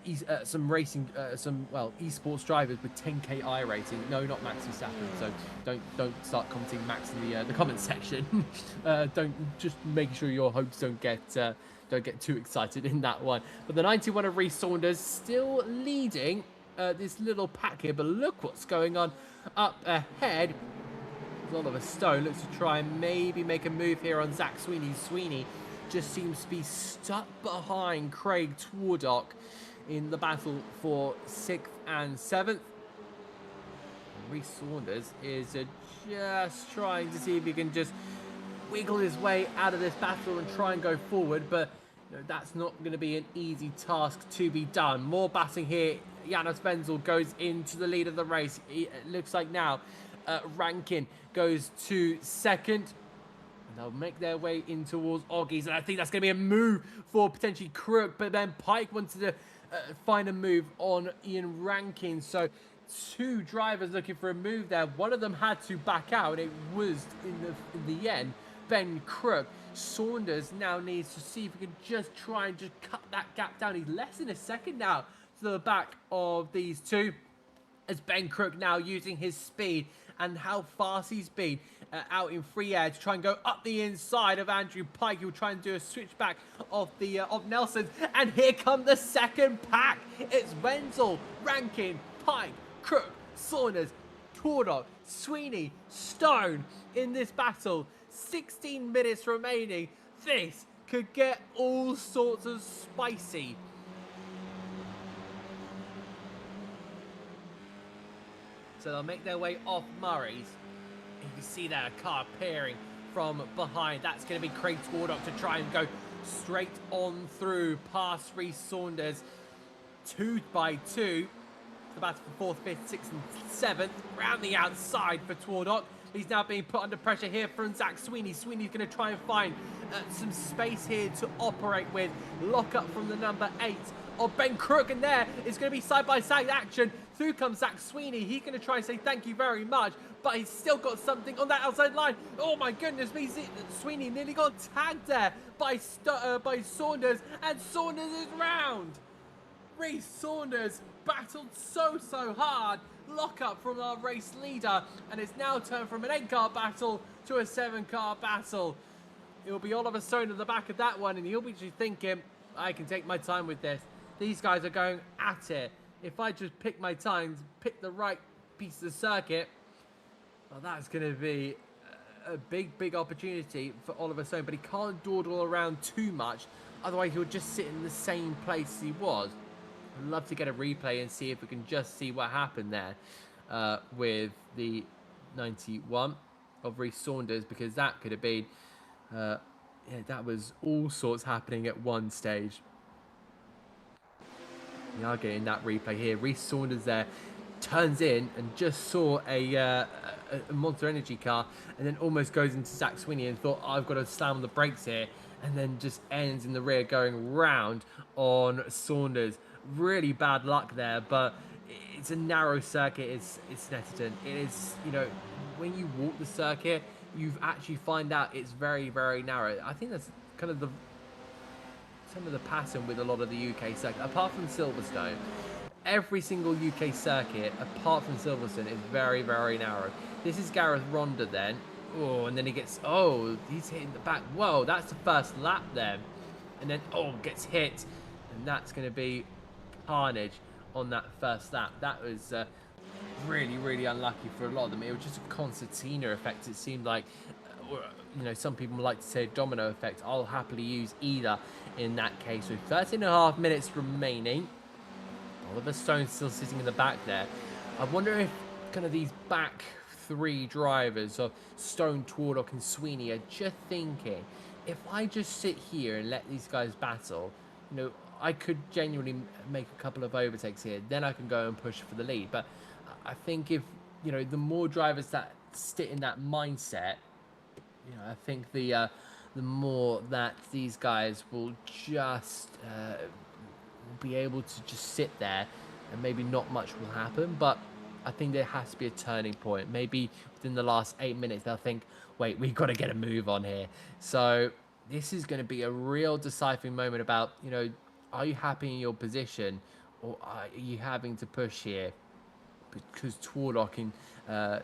esports drivers with 10k iRacing. No, not Max Verstappen. So don't start commenting Max in the comment section. Don't, just making sure your hopes don't get too excited in that one. But the 91 of Reece Saunders still leading this little pack here. But look what's going on up ahead. Oliver Stowe looks to try and maybe make a move here on Zach Sweeney. Sweeney just seems to be stuck behind Craig Twardog in the battle for 6th and 7th. Reece Saunders is just trying to see if he can just wiggle his way out of this battle and try and go forward, but that's not going to be an easy task to be done. More batting here. Jonas Wenzel goes into the lead of the race. It looks like now Rankin goes to second. And they'll make their way in towards Oggies, and I think that's going to be a move for potentially Crook, but then Pike wanted to find a move on Ian Rankin. So two drivers looking for a move there. One of them had to back out, and it was in the end Ben Crook. Saunders now needs to see if he can just try and just cut that gap down. He's less than a second now to the back of these two, as Ben Crook now using his speed and how fast he's been out in free air to try and go up the inside of Andrew Pike. He'll try and do a switchback of Nelson, and here come the second pack. It's Wenzel, Rankin, Pike, Crook, Saunders, Twardog, Sweeney, Stone in this battle. 16 minutes remaining. This could get all sorts of spicy. So they'll make their way off Murray's. You can see there a car appearing from behind. That's going to be Craig Twardog to try and go straight on through past Reece Saunders. 2 by 2. The battle for 4th, 5th, 6th and 7th. Round the outside for Twardog. He's now being put under pressure here from Zach Sweeney. Sweeney's going to try and find some space here to operate with. Lock up from the number 8 of Ben Crook, and there is going to be side-by-side action. Through comes Zach Sweeney. He's going to try and say thank you very much, but he's still got something on that outside line. Oh my goodness me, Sweeney nearly got tagged there by Saunders, and Saunders is round. Reece Saunders battled so hard. Lock up from our race leader, and it's now turned from an 8-car battle to a 7-car battle. It will be Oliver Stone at the back of that one, and he'll be just thinking, I can take my time with this. These guys are going at it. If I just pick my times, pick the right piece of the circuit, well, that's going to be a big opportunity for Oliver Stone, but he can't dawdle around too much, otherwise he'll just sit in the same place he was. I'd love to get a replay and see if we can just see what happened there with the 91 of Reece Saunders, because that could have been, yeah, that was all sorts happening at one stage. We are getting that replay here. Reece Saunders there turns in and just saw a Monster Energy car, and then almost goes into Zach Sweeney and thought, I've got to slam on the brakes here, and then just ends in the rear going round on Saunders. Really bad luck there, but it's a narrow circuit. It's Snetterton. It is, you know, when you walk the circuit, you actually find out it's very narrow. I think that's kind of some of the pattern with a lot of the UK circuit, apart from Silverstone. Every single UK circuit, apart from Silverstone, is very narrow. This is Gareth Ronda then. Oh, and then he gets, oh, he's hitting the back. Whoa, that's the first lap then. And then, oh, gets hit. And that's going to be carnage on that first lap. That was really unlucky for a lot of them. It was just a concertina effect. It seemed like, you know, some people like to say domino effect. I'll happily use either in that case. With 13.5 minutes remaining, Oliver Stone still sitting in the back there. I wonder if kind of these back three drivers of Stone, Twardock and Sweeney are just thinking, if I just sit here and let these guys battle, you know, I could genuinely make a couple of overtakes here. Then I can go and push for the lead. But I think if, you know, the more drivers that sit in that mindset, you know, I think the more that these guys will just be able to just sit there, and maybe not much will happen. But I think there has to be a turning point. Maybe within the last 8 minutes, they'll think, wait, we've got to get a move on here. So this is going to be a real deciphering moment about, you know, are you happy in your position, or are you having to push here? Because Twardock and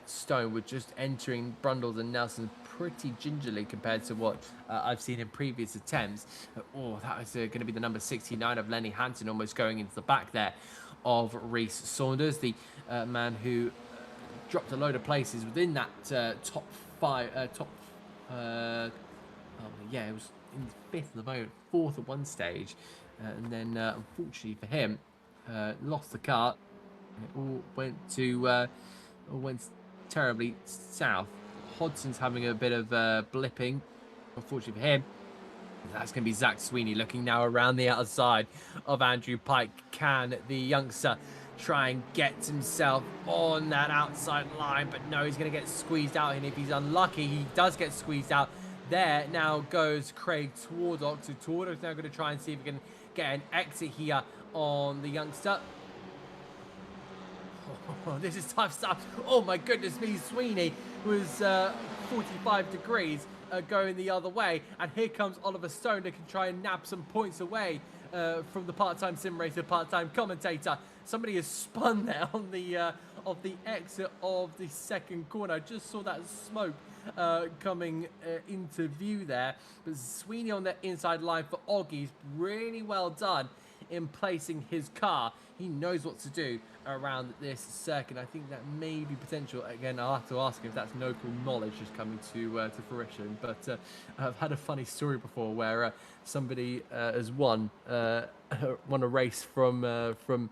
Stone were just entering Brundles and Nelson pretty gingerly compared to what I've seen in previous attempts. Oh, that was going to be the number 69 of Lenny Hansen, almost going into the back there of Reece Saunders, the man who dropped a load of places within that top five. Yeah, it was in fifth at the moment, fourth at one stage, and then unfortunately for him, lost the car. It all went terribly south. Hodson's having a bit of blipping, unfortunately for him. That's going to be Zach Sweeney looking now around the outside of Andrew Pike. Can the youngster try and get himself on that outside line? But no, he's going to get squeezed out, and if he's unlucky, he does get squeezed out. There now goes Craig Twardock. So Twardock's now going to try and see if he can get an exit here on the youngster. Oh, this is tough stuff. Oh my goodness me, Sweeney was 45 degrees going the other way, and here comes Oliver Stone that can try and nab some points away from the part-time sim racer, part-time commentator. Somebody has spun there on the of the exit of the second corner. I just saw that smoke coming into view there, but Sweeney on the inside line for Oggy's really well done in placing his car. He knows what to do around this circuit. I think that may be potential. Again, I'll have to ask if that's local knowledge just coming to fruition. But I've had a funny story before where somebody has won a race from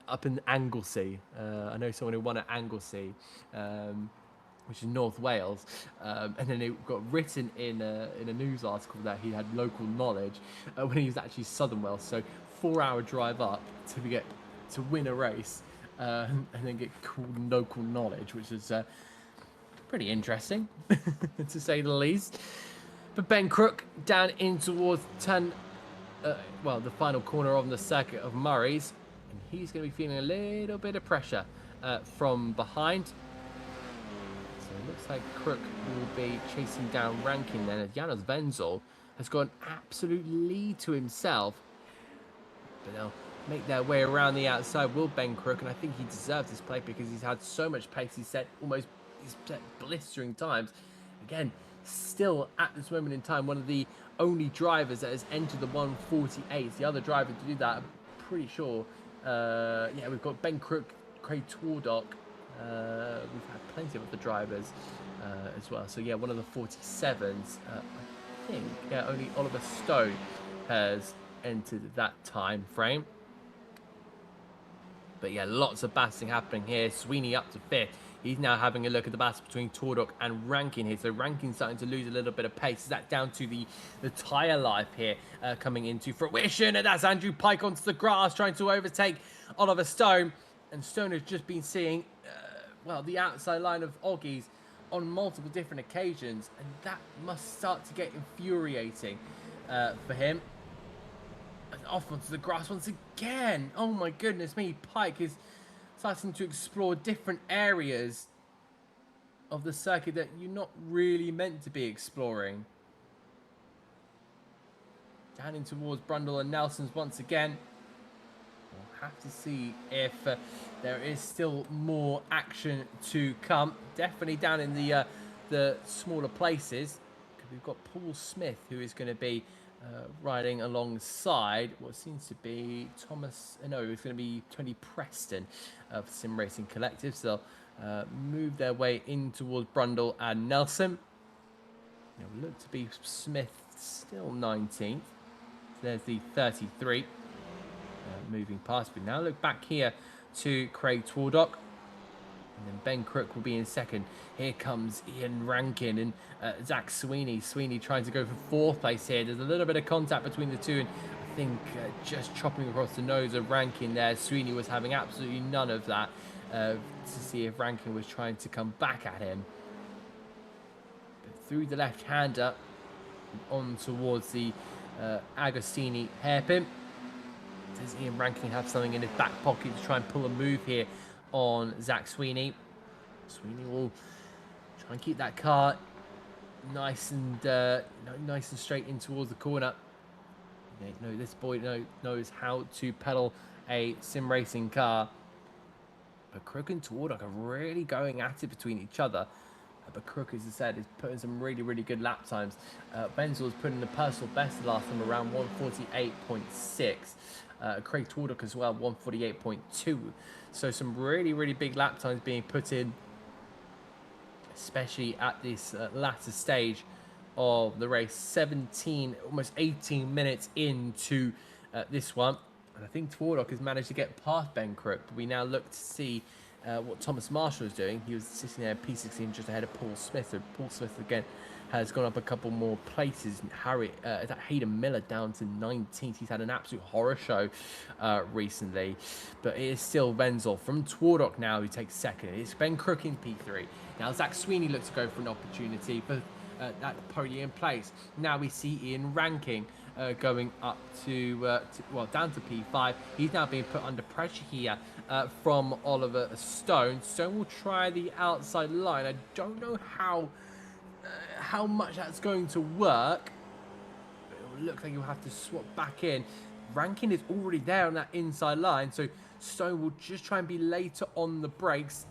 up in Anglesey. I know someone who won at Anglesey, which is North Wales, and then it got written in a news article that he had local knowledge when he was actually Southern Wales. So 4-hour drive up to win a race, and then get called local knowledge, which is pretty interesting to say the least. But Ben Crook down in towards turn well, the final corner on the circuit of Murray's, and he's going to be feeling a little bit of pressure from behind. So it looks like Crook will be chasing down Rankin then, as Janos Wenzel has got an absolute lead to himself. But they'll make their way around the outside, will Ben Crook, and I think he deserves this play because he's had so much pace. He's set blistering times. Again, still at this moment in time, one of the only drivers that has entered the 148. The other driver to do that, I'm pretty sure. Yeah, we've got Ben Crook, Craig Twardock. We've had plenty of other drivers as well. So yeah, one of the 47s. I think yeah, only Oliver Stone has entered that time frame. But yeah, lots of battling happening here. Sweeney up to 5th. He's now having a look at the battle between Twardock and Rankin here. So Rankin's starting to lose a little bit of pace. Is that down to the tyre life here coming into fruition? And that's Andrew Pike onto the grass trying to overtake Oliver Stone. And Stone has just been seeing, well, the outside line of Oggies on multiple different occasions. And that must start to get infuriating for him. And off onto the grass once again. Oh my goodness me. Pike is starting to explore different areas of the circuit that you're not really meant to be exploring. Down in towards Brundle and Nelson's once again. We'll have to see if there is still more action to come. Definitely down in the smaller places. We've got Paul Smith, who is going to be riding alongside what seems to be Thomas. No, it's going to be Tony Preston of Sim Racing Collective. So they'll move their way in towards Brundle and Nelson. Now, look to be Smith still 19th. There's the 33 moving past. We now look back here to Craig Twardock. And then Ben Crook will be in second. Here comes Ian Rankin and Zach Sweeney. Sweeney trying to go for 4th place here. There's a little bit of contact between the two. And I think just chopping across the nose of Rankin there. Sweeney was having absolutely none of that to see if Rankin was trying to come back at him. But through the left-hander on towards the Agostini hairpin. Does Ian Rankin have something in his back pocket to try and pull a move here on Zach Sweeney? Sweeney will try and keep that car nice and nice and straight in towards the corner. This boy knows how to pedal a sim racing car. But Crook and Twardock are really going at it between each other. But Crook, as I said, is putting some really, really good lap times. Wenzel's putting the personal best last time around 148.6. Craig Twardock as well, 148.2. So some really, really big lap times being put in, especially at this latter stage of the race. 17, almost 18 minutes into this one. And I think Twardock has managed to get past Ben Crook. But we now look to see what Thomas Marshall is doing. He was sitting there in P16 just ahead of Paul Smith. So Paul Smith again has gone up a couple more places. Hayden Miller down to 19th. He's had an absolute horror show recently. But it is still Wenzel from Twardock now who takes second. It's Ben Crook in P3. Now Zach Sweeney looks to go for an opportunity for that podium place. Now we see Ian Rankin going up to down to P5. He's now being put under pressure here from Oliver Stone. Stone will try the outside line. I don't know how much that's going to work. It will look like you'll have to swap back in. Rankin is already there on that inside line, so Stone will just try and be later on the brakes.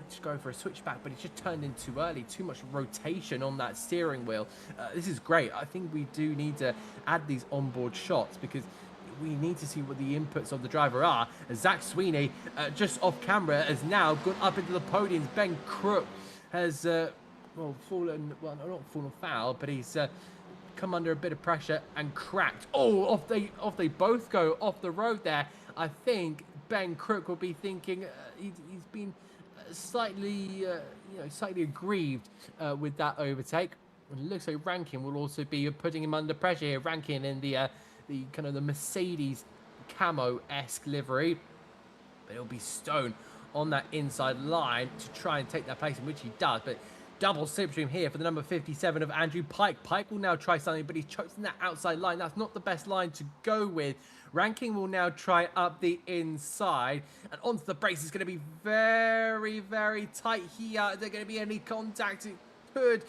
Just go for a switchback, but it's just turned in too early. Too much rotation on that steering wheel. This is great. I think we do need to add these onboard shots because we need to see what the inputs of the driver are. Zach Sweeney, just off camera, has now gone up into the podiums. Ben Crook has, not fallen foul, but he's come under a bit of pressure and cracked. Oh, off they both go off the road there. I think Ben Crook will be thinking he's been slightly aggrieved with that overtake. And it looks like Rankin will also be putting him under pressure here. Rankin in the kind of the Mercedes camo-esque livery, but it'll be Stone on that inside line to try and take that place, in which he does. But double slipstream here for the number 57 of Andrew Pike. Pike will now try something, but he's chosen that outside line. That's not the best line to go with. Ranking will now try up the inside, and onto the brakes is going to be very, very tight here. Is there going to be any contact? It could.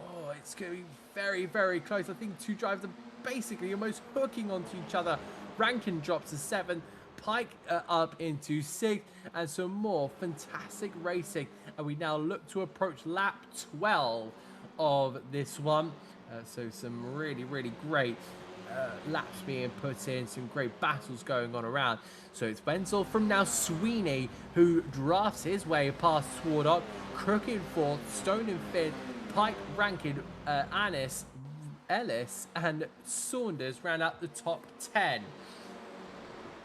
Oh, it's going to be very, very close. I think two drivers are basically almost hooking onto each other. Rankin drops to 7th. Pike up into 6th, and some more fantastic racing. And we now look to approach lap 12 of this one. So some really, really great laps being put in, some great battles going on around. So it's Wenzel from now Sweeney, who drafts his way past Swardock, Crook in 4th, Stone in 5th, Pike, Rankin, Annis, Ellis, and Saunders round out the top 10.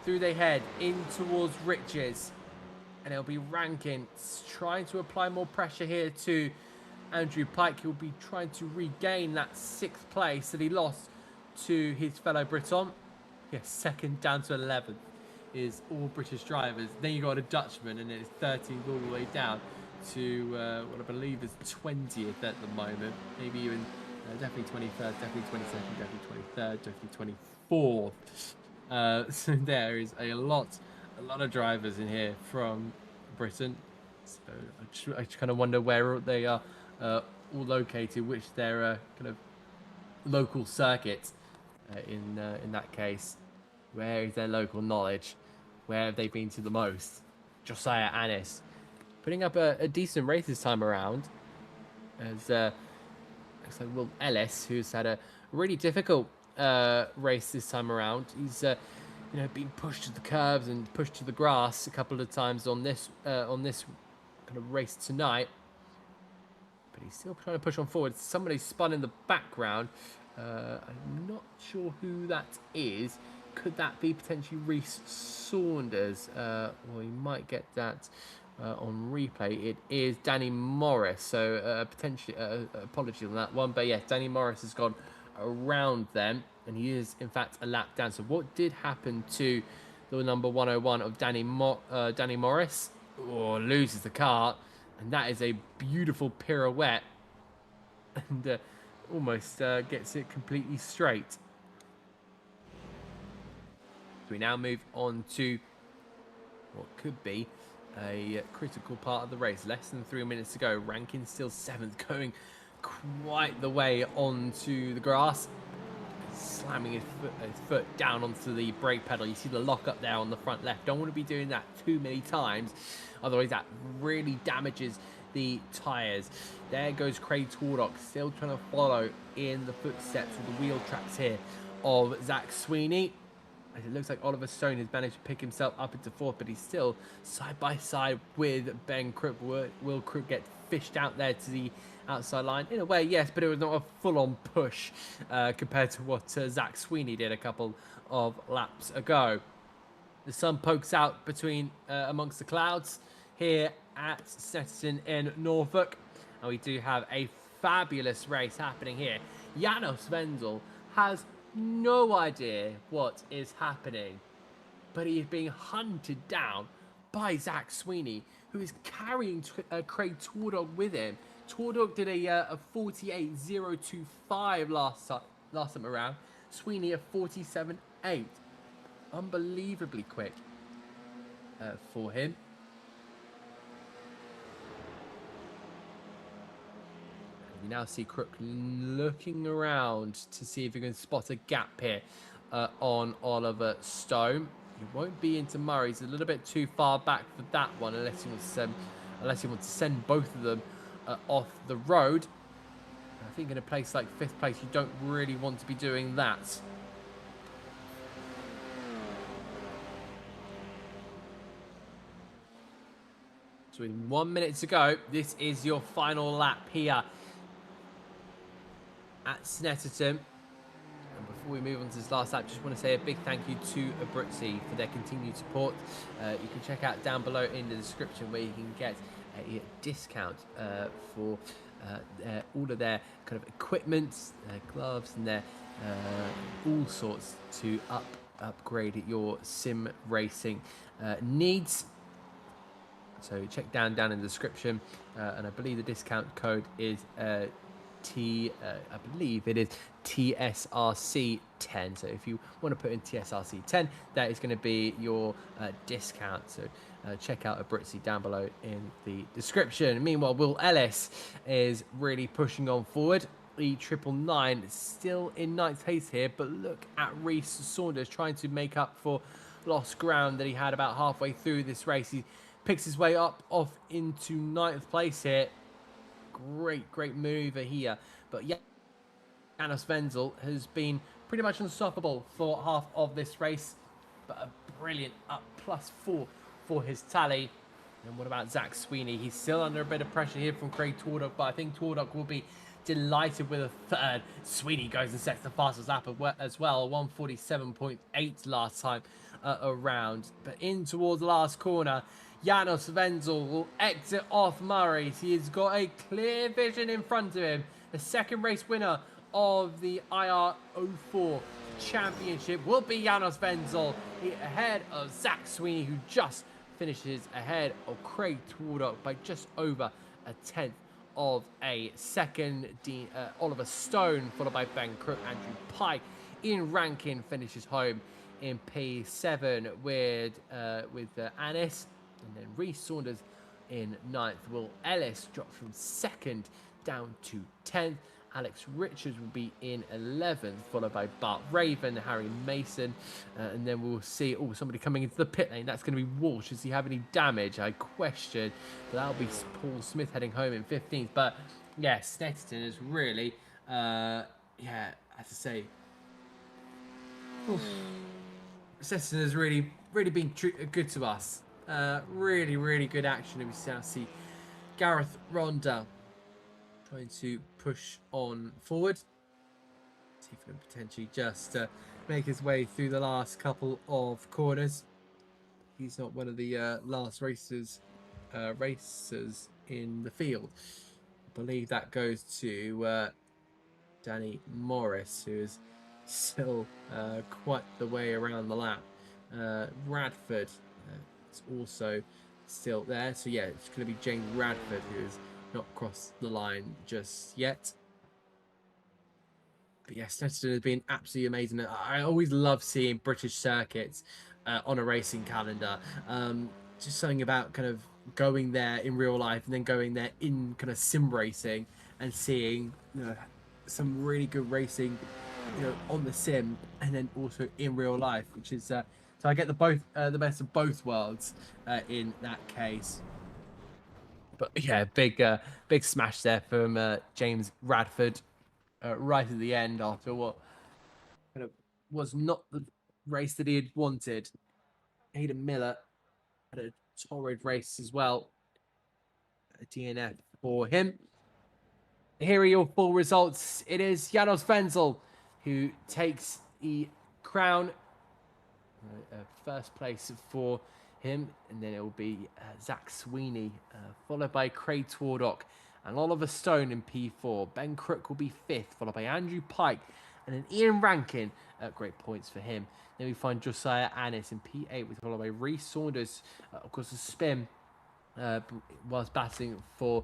Through they head in towards Riches, and it'll be Rankin trying to apply more pressure here to Andrew Pike. He'll be trying to regain that 6th place that he lost to his fellow Briton. Yes, 2nd down to 11th is all British drivers. Then you got a Dutchman, and it's 13th all the way down to what I believe is 20th at the moment. Maybe even definitely 21st, definitely 22nd, definitely 23rd, definitely 24th. So there is a lot of drivers in here from Britain. So I just kind of wonder where they are all located, which their kind of local circuit in that case. Where is their local knowledge? Where have they been to the most? Josiah Annis putting up a decent race this time around. As looks like Will Ellis, who's had a really difficult race this time around. He's been pushed to the curbs and pushed to the grass a couple of times on this kind of race tonight, but he's still trying to push on forward. Somebody spun in the background. I'm not sure who that is. Could that be potentially Reece Saunders? Well, you might get that on replay. It is Danny Morris, so potentially apologies on that one, but yes, Danny Morris has gone around them, and he is in fact a lap down. So what did happen to the number 101 of Danny Morris? Oh, loses the car, and that is a beautiful pirouette, and almost gets it completely straight. So we now move on to what could be a critical part of the race. Less than 3 minutes to go. Rankin still 7th, going quite the way onto the grass, slamming his foot down onto the brake pedal. You see the lock up there on the front left. Don't want to be doing that too many times, otherwise that really damages the tyres. There goes Craig Twardock, still trying to follow in the footsteps of the wheel tracks here of Zach Sweeney. It looks like Oliver Stone has managed to pick himself up into 4th, but he's still side by side with Ben Crook. Will Crook get fished out there to the outside line? In a way, yes, but it was not a full-on push compared to what Zach Sweeney did a couple of laps ago. The sun pokes out between amongst the clouds here at Snetterton in Norfolk, and we do have a fabulous race happening here. Janos Wenzel has no idea what is happening, but he is being hunted down by Zach Sweeney, who is carrying Craig Twardock with him. Twardock did a 48.025 last time around. Sweeney a 47.8. Unbelievably quick for him. You now see Crook looking around to see if he can spot a gap here on Oliver Stone. He won't be into Murray. He's a little bit too far back for that one, unless he wants to send both of them off the road. I think in a place like 5th place, you don't really want to be doing that. So in 1 minute to go, this is your final lap here at Snetterton. And before we move on to this last lap, just want to say a big thank you to ABRUZZI for their continued support. You can check out down below in the description where you can get a discount for all of their kind of equipment, their gloves, and their all sorts to upgrade your sim racing needs. So check down in the description, and I believe the discount code is I believe it is TSRC 10. So if you want to put in TSRC 10, that is going to be your discount. So check out ABRUZZI down below in the description. Meanwhile, Will Ellis is really pushing on forward. E999 is still in ninth place here, but look at Reece Saunders trying to make up for lost ground that he had about halfway through this race. He picks his way up off into ninth place here. Great maneuver here. But yeah, Janos Wenzel has been pretty much unstoppable for half of this race. But a brilliant up +4 for his tally. And what about Zach Sweeney? He's still under a bit of pressure here from Craig Twardock, but I think Twardock will be delighted with a third. Sweeney goes and sets the fastest lap as well, 1:47.8 last time around. But in towards the last corner, Janos Wenzel will exit off Murray's. He has got a clear vision in front of him. The second race winner of the iR-04 championship will be Janos Wenzel, ahead of Zach Sweeney, who just finishes ahead of Craig Twardock by just over a tenth of a second. Oliver Stone, followed by Ben Crook. Andrew Pike in Rankin finishes home in P7 with Anis, and then Reece Saunders in 9th. Will Ellis drops from 2nd down to 10th. Alex Richards will be in 11th, followed by Bart Raven, Harry Mason, and then we'll see, somebody coming into the pit lane. That's going to be Walsh. Does he have any damage? I question, but that'll be Paul Smith heading home in 15th. But yeah, Snetterton is really, as I say, Snetterton has really been good to us. Really good action. And we now see Gareth Ronda trying to push on forward. See if he can potentially just make his way through the last couple of corners. He's not one of the last racers in the field. I believe that goes to Danny Morris, who is still quite the way around the lap. Radford is also still there. So yeah, it's going to be James Radford, who is not crossed the line just yet. But yes, Snetterton has been absolutely amazing. I always love seeing British circuits on a racing calendar. Just something about kind of going there in real life and then going there in kind of sim racing and seeing, some really good racing, on the sim and then also in real life, which is so I get the best of both worlds in that case. But yeah, big smash there from James Radford right at the end after what kind of was not the race that he had wanted. Hayden Miller had a torrid race as well. A DNF for him. Here are your full results. It is Janos Wenzel who takes the crown. First place for him, and then it will be Zach Sweeney, followed by Craig Twardock and Oliver Stone in P4. Ben Crook will be 5th, followed by Andrew Pike, and then Ian Rankin. Great points for him. Then we find Josiah Anis in P8, followed by Reece Saunders. Of course, a spin whilst battling for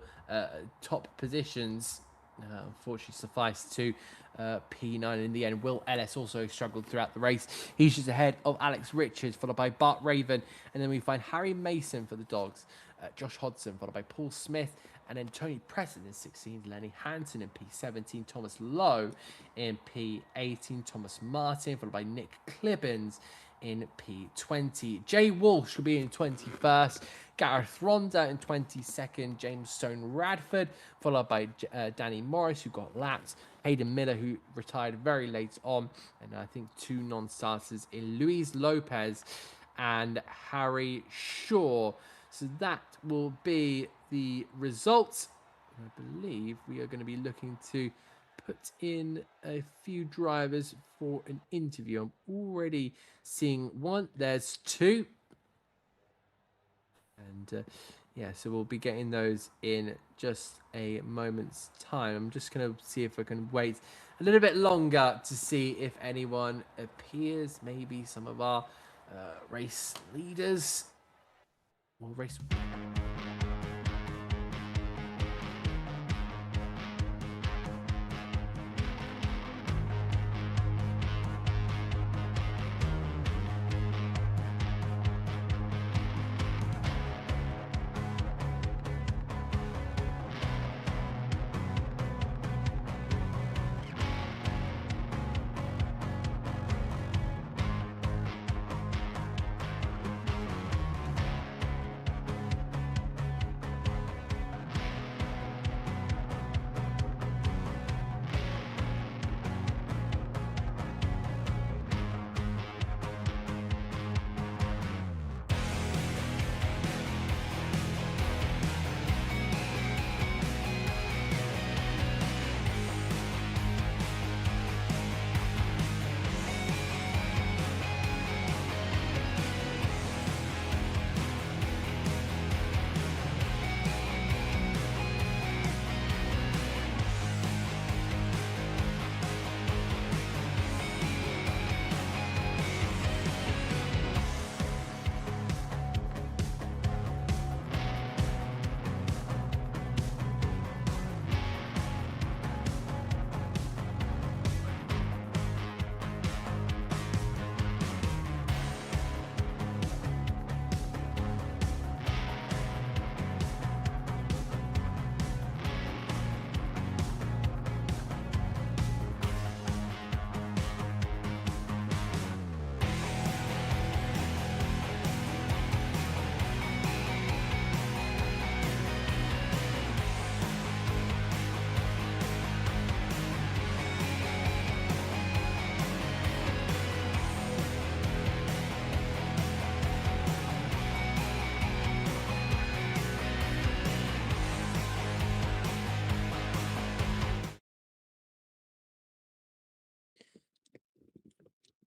top positions. Unfortunately sufficed to P9 in the end. Will Ellis also struggled throughout the race. He's just ahead of Alex Richards, followed by Bart Raven, and then we find Harry Mason for the dogs, Josh Hodson, followed by Paul Smith, and then Tony Preston in 16th, Lenny Hansen in P17, Thomas Lowe in P18, Thomas Martin, followed by Nick Clibbins in P20. Jay Walsh will be in 21st. Gareth Ronda in 22nd. James Stone Radford, followed by Danny Morris, who got lapped. Hayden Miller, who retired very late on. And I think 2 non-starters in Luis Lopez and Harry Shaw. So that will be the results. I believe we are going to be looking to put in a few drivers for an interview. I'm already seeing one. There's 2. And so we'll be getting those in just a moment's time. I'm just going to see if I can wait a little bit longer to see if anyone appears. Maybe some of our race leaders or race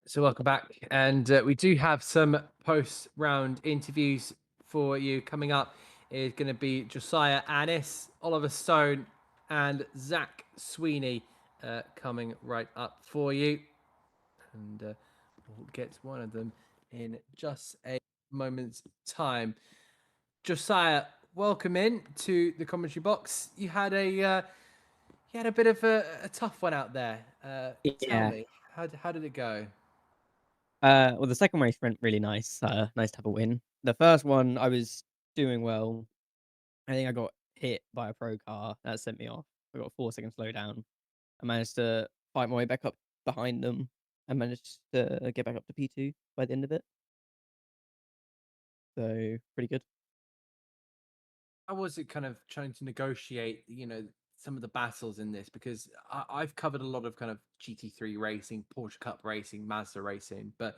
So welcome back, and we do have some post-round interviews for you coming up. Is going to be Josiah Annis, Oliver Stone, and Zach Sweeney coming right up for you, and we'll get to one of them in just a moment's time. Josiah, welcome in to the commentary box. You had a bit of a tough one out there. Tell Yeah. me, how did it go? Well, the second race went really nice. Nice to have a win. The first one, I was doing well. I think I got hit by a pro car that sent me off. I got a 4 second slowdown. I managed to fight my way back up behind them. I managed to get back up to P2 by the end of it. So pretty good. How was it kind of trying to negotiate, some of the battles in this? Because I've covered a lot of kind of GT3 racing, Porsche Cup racing, Mazda racing, but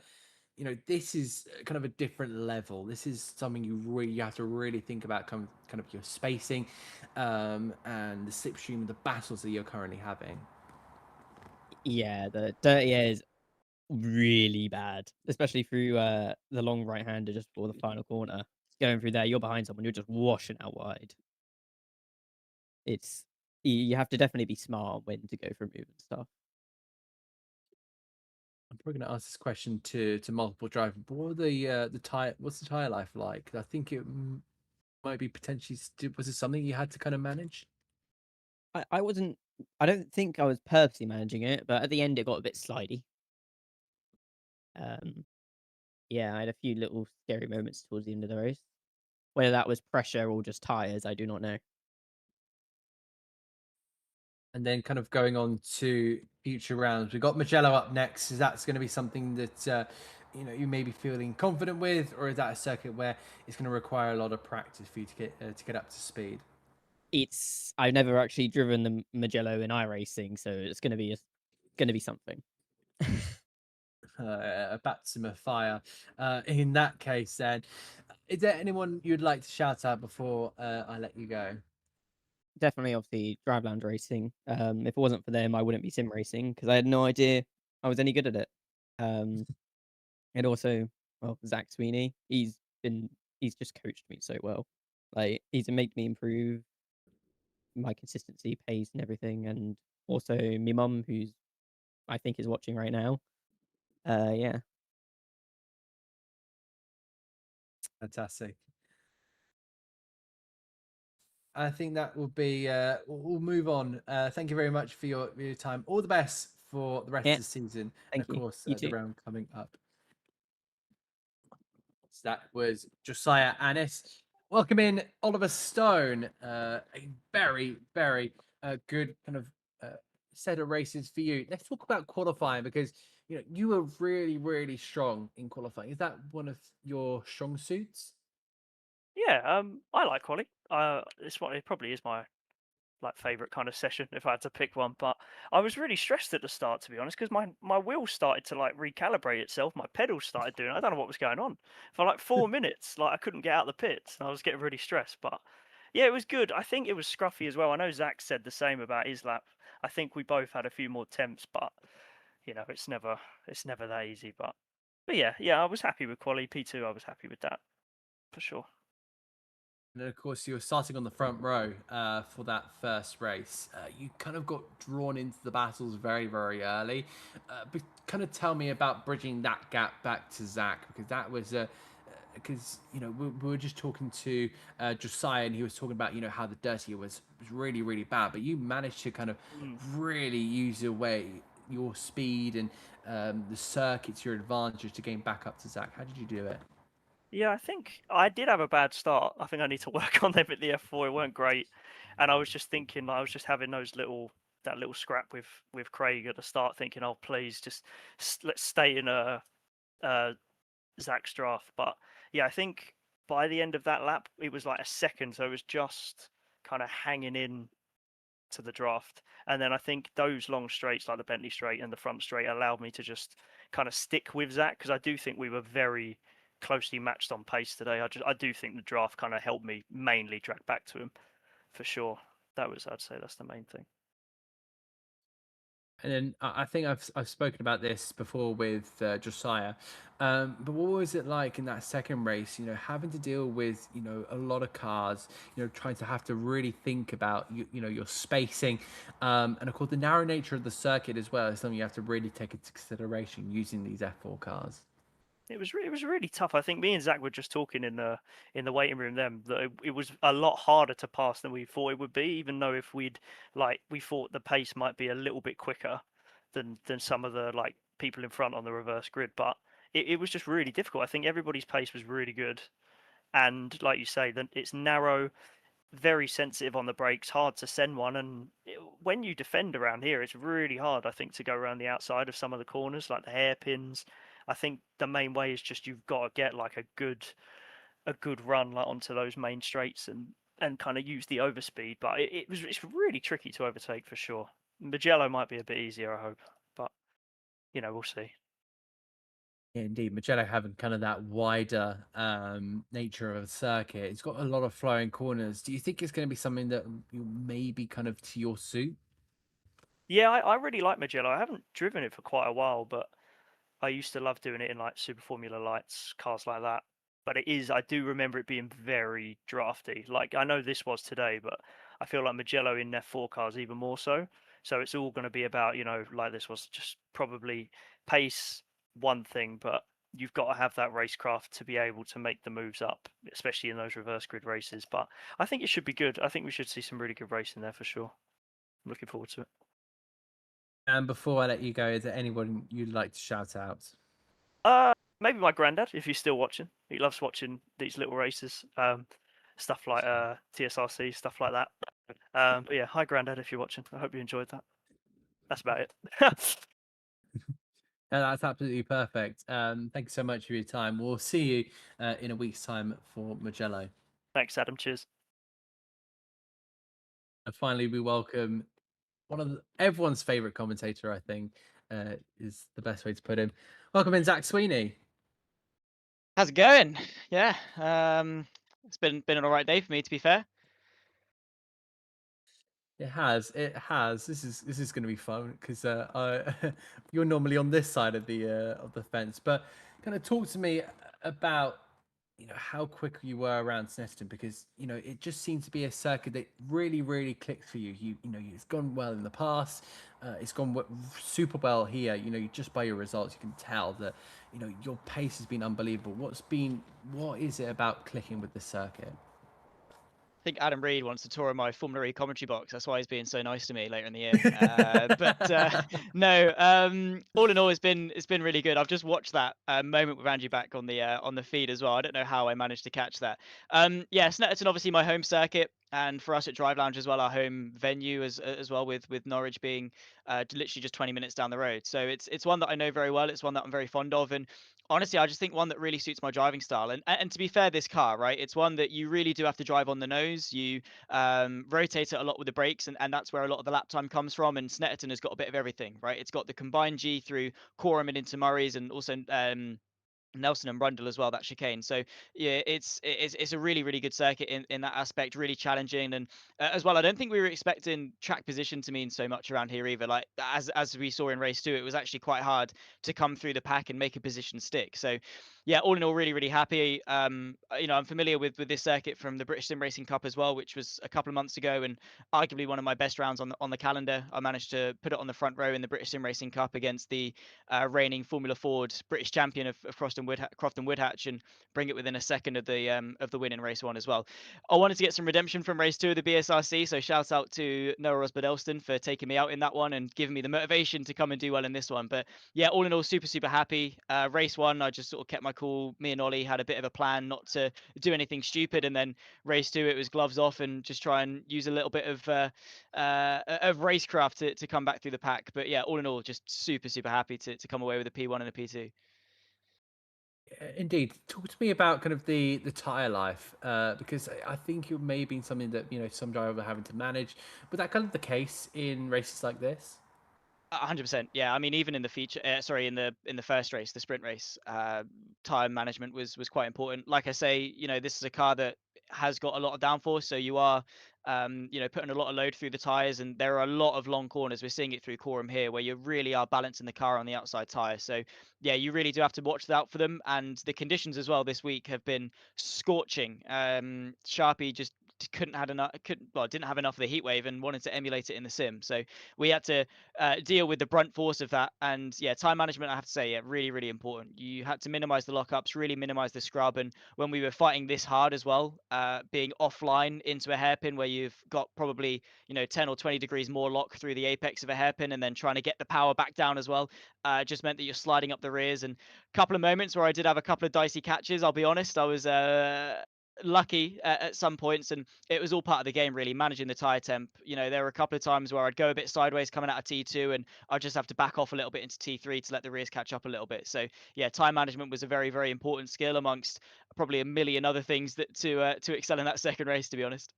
this is kind of a different level. This is something you have to really think about, kind of your spacing, and the slipstream, the battles that you're currently having. Yeah, the dirty air is really bad, especially through the long right hander just before the final corner. Going through there, you're behind someone, you're just washing out wide. It's you have to definitely be smart when to go for a move and stuff. I'm probably going to ask this question to multiple drivers, but what are the tire? What's the tire life like? 'Cause I think it might be potentially. Was it something you had to kind of manage? I wasn't. I don't think I was purposely managing it, but at the end it got a bit slidey. Um, yeah, I had a few little scary moments towards the end of the race. Whether that was pressure or just tires, I do not know. And then kind of going on to future rounds, we've got Magello up next. Is that's going to be something that you may be feeling confident with, or is that a circuit where it's going to require a lot of practice for you to get up to speed? I've never actually driven the Magello in iRacing, so it's gonna be something. A baptism of fire. In that case, then, is there anyone you'd like to shout out before I let you go? Definitely, obviously, Driveland Racing. If it wasn't for them, I wouldn't be sim racing because I had no idea I was any good at it. Um, and also, well, Zach Sweeney, he's just coached me so well. Like he's made me improve my consistency, pace, and everything. And also, my mum, who's I think is watching right now. Yeah, Fantastic. I think that will be. We'll move on. Thank you very much for your time. All the best for the rest of yeah. the season, and Thank of you. course You the too. round coming up. So that was Josiah Annis. Welcome in Oliver Stone. A very good kind of uh, set of races for you. Let's talk about qualifying because you were really strong in qualifying. Is that one of your strong suits? Yeah, I like quali. It probably is my like favorite kind of session if I had to pick one. But I was really stressed at the start, to be honest, because my wheel started to like recalibrate itself. My pedals started doing. I don't know what was going on for like 4 minutes. Like I couldn't get out the pits, and I was getting really stressed. But yeah, it was good. I think it was scruffy as well. I know Zach said the same about his lap. I think we both had a few more temps, but it's never that easy. But yeah, I was happy with quali P2. I was happy with that for sure. And then, of course, you were starting on the front row for that first race. You kind of got drawn into the battles very early. But kind of tell me about bridging that gap back to Zach, because that was because we were just talking to Josiah, and he was talking about how the dirty was really bad, but you managed to kind of Mm. really use your speed and the circuits your advantage to gain back up to Zach. How did you do it? Yeah, I think I did have a bad start. I think I need to work on them at the F4. It weren't great, and I was just thinking, like, I was just having that little scrap with Craig at the start, thinking, oh, please, just let's stay in a Zach's draft. But yeah, I think by the end of that lap, it was like a second, so it was just kind of hanging in to the draft. And then I think those long straights, like the Bentley straight and the front straight, allowed me to just kind of stick with Zach because I do think we were very closely matched on pace today. I do think the draft kind of helped me mainly drag back to him for sure. I'd say that's the main thing. And then I think I've spoken about this before with Josiah, but what was it like in that second race? You know, having to deal with a lot of cars. You know, trying to have to really think about your spacing, and of course the narrow nature of the circuit as well is something you have to really take into consideration using these F4 cars. It was really tough. I think me and Zach were just talking in the waiting room then that it was a lot harder to pass than we thought it would be. Even though if we thought the pace might be a little bit quicker than some of the people in front on the reverse grid, but it was just really difficult. I think everybody's pace was really good, and like you say, then it's narrow, very sensitive on the brakes, hard to send one. And when you defend around here, it's really hard, I think, to go around the outside of some of the corners, like the hairpins. I think the main way is just you've got to get like a good run like onto those main straights and kind of use the overspeed. But it's really tricky to overtake for sure. Magello might be a bit easier, I hope, but we'll see. Yeah, indeed, Mugello having kind of that wider nature of a circuit. It's got a lot of flowing corners. Do you think it's going to be something that may be kind of to your suit? Yeah, I really like Magello. I haven't driven it for quite a while, but I used to love doing it in like Super Formula Lights, cars like that. But I do remember it being very drafty. Like I know this was today, but I feel like Mugello in F4 cars even more so. So it's all going to be about, like this was just probably pace, one thing, but you've got to have that racecraft to be able to make the moves up, especially in those reverse grid races. But I think it should be good. I think we should see some really good racing there for sure. I'm looking forward to it. And before I let you go, is there anyone you'd like to shout out? Maybe my granddad, if he's still watching. He loves watching these little races, stuff like TSRC, stuff like that. But yeah, hi granddad, if you're watching. I hope you enjoyed that. That's about it. No, that's absolutely perfect. Thank you so much for your time. We'll see you in a week's time for Mugello. Thanks, Adam. Cheers. And finally, we welcome everyone's favorite commentator, I think, is the best way to put him. Welcome in, Zach Sweeney. How's it going? Yeah, it's been an all right day for me, to be fair. It has. It has. This is going to be fun because you're normally on this side of the fence. But kind of talk to me about how quick you were around Snetterton, because it just seems to be a circuit that really clicks for you. It's gone well in the past. It's gone super well here. Just by your results, you can tell that your pace has been unbelievable. What is it about clicking with the circuit? I think Adam Reed wants to tour of my Formula E commentary box. That's why he's being so nice to me later in the year. No, all in all, it's been really good. I've just watched that moment with Andrew back on the feed as well. I don't know how I managed to catch that. Yeah, Snetterton, obviously my home circuit, and for us at Drive Lounge as well, our home venue as well, with Norwich being literally just 20 minutes down the road. So it's one that I know very well. It's one that I'm very fond of, and honestly, I just think one that really suits my driving style. And to be fair, this car, right, it's one that you really do have to drive on the nose. You rotate it a lot with the brakes, and that's where a lot of the lap time comes from. And Snetterton has got a bit of everything, right? It's got the combined G through Coreham and into Murray's, and also Nelson and Brundle as well, that chicane. So yeah, it's a really good circuit in that aspect, really challenging. And as well, I don't think we were expecting track position to mean so much around here either. Like as we saw in race 2, it was actually quite hard to come through the pack and make a position stick. So yeah, all in all, really happy. I'm familiar with this circuit from the British Sim Racing Cup as well, which was a couple of months ago, and arguably one of my best rounds on the calendar. I managed to put it on the front row in the British Sim Racing Cup against the reigning Formula Ford British champion of Crofton Woodhatch, and bring it within a second of the win in race 1 as well. I wanted to get some redemption from race 2 of the BSRC, so shout out to Noah Rosberg Elston for taking me out in that one and giving me the motivation to come and do well in this one. But yeah, all in all, super happy. Race 1, I just sort of kept my cool. Me and Ollie had a bit of a plan not to do anything stupid, and then race 2, it was gloves off and just try and use a little bit of racecraft to come back through the pack. But yeah, all in all, just super happy to come away with a P1 and a P2. Indeed. Talk to me about kind of the tire life, because I think it may have been something that some drivers are having to manage. Was that kind of the case in races like this? 100%. Yeah, I mean, even in the feature, in the first race, the sprint race, tire management was quite important. Like I say, this is a car that has got a lot of downforce, so you are you know, putting a lot of load through the tires, and there are a lot of long corners. We're seeing it through Coram here, where you really are balancing the car on the outside tire. So yeah, you really do have to watch out for them. And the conditions as well this week have been scorching. Sharpie just couldn't had enough, didn't have enough of the heat wave and wanted to emulate it in the sim. So we had to deal with the brunt force of that. And yeah, time management, I have to say, yeah, really, really important. You had to minimize the lockups, really minimize the scrub. And when we were fighting this hard as well, being offline into a hairpin where you've got probably, you know, 10 or 20 degrees more lock through the apex of a hairpin, and then trying to get the power back down as well, just meant that you're sliding up the rears. And a couple of moments where I did have a couple of dicey catches, I'll be honest. I was lucky at some points, and it was all part of the game, really, managing the tire temp. You know, there were a couple of times where I'd go a bit sideways coming out of T2, and I'd just have to back off a little bit into T3 to let the rears catch up a little bit. So yeah, time management was a very, very important skill amongst probably a million other things that to excel in that second race, to be honest.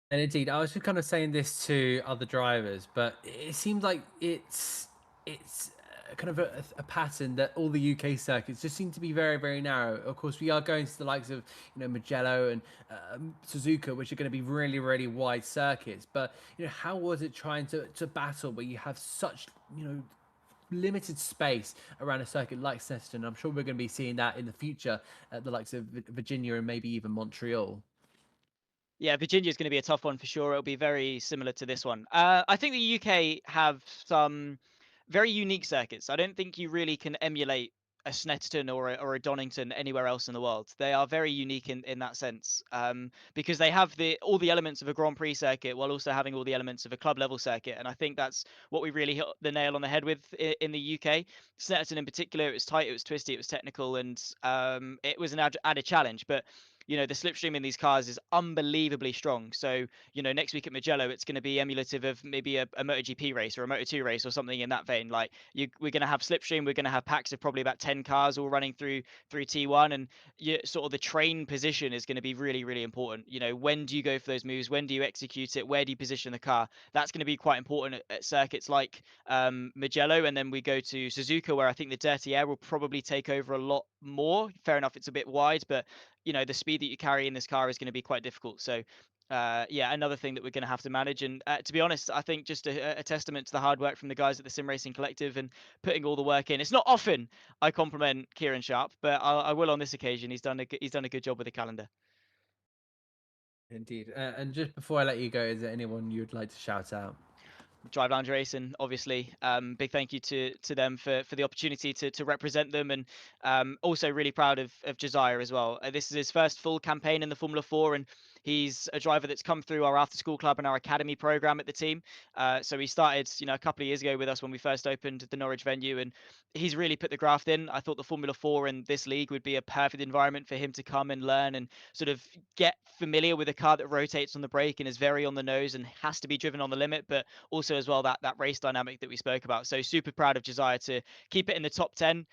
And indeed, I was just kind of saying this to other drivers, but it seems like it's kind of a pattern that all the UK circuits just seem to be very, very narrow. Of course, we are going to the likes of, you know, Mugello and Suzuka, which are going to be really, really wide circuits. But, you know, how was it trying to battle where you have such, you know, limited space around a circuit like Snetterton? I'm sure we're going to be seeing that in the future at the likes of Virginia and maybe even Montreal. Yeah, Virginia is going to be a tough one for sure. It'll be very similar to this one. I think the UK have some very unique circuits. I don't think you really can emulate a Snetterton or a Donington anywhere else in the world. They are very unique in that sense, because they have all the elements of a Grand Prix circuit while also having all the elements of a club level circuit. And I think that's what we really hit the nail on the head with in the UK. Snetterton in particular, it was tight, it was twisty, it was technical, and it was an added challenge. But you know, the slipstream in these cars is unbelievably strong. So, you know, next week at Mugello, it's going to be emulative of maybe a MotoGP race or a Moto2 race or something in that vein. Like, we're going to have slipstream, we're going to have packs of probably about 10 cars all running through T1, and sort of the train position is going to be really, really important. You know, when do you go for those moves? When do you execute it? Where do you position the car? That's going to be quite important at circuits like Mugello, and then we go to Suzuka, where I think the dirty air will probably take over a lot more. Fair enough, it's a bit wide, but you know, the speed that you carry in this car is going to be quite difficult. So yeah, another thing that we're going to have to manage. And to be honest, I think just a testament to the hard work from the guys at the Sim Racing Collective and putting all the work in. It's not often I compliment Kieran Sharp, but I will on this occasion. He's done a good job with the calendar. Indeed. And just before I let you go, is there anyone you'd like to shout out? Drive Lounge Racing, obviously. Big thank you to them for the opportunity to represent them, and also really proud of Josiah as well. This is his first full campaign in the Formula 4, and he's a driver that's come through our after school club and our academy program at the team. So he started, you know, a couple of years ago with us when we first opened the Norwich venue, and he's really put the graft in. I thought the Formula 4 and this league would be a perfect environment for him to come and learn and sort of get familiar with a car that rotates on the brake and is very on the nose and has to be driven on the limit, but also as well that race dynamic that we spoke about. So super proud of Josiah to keep it in the top 10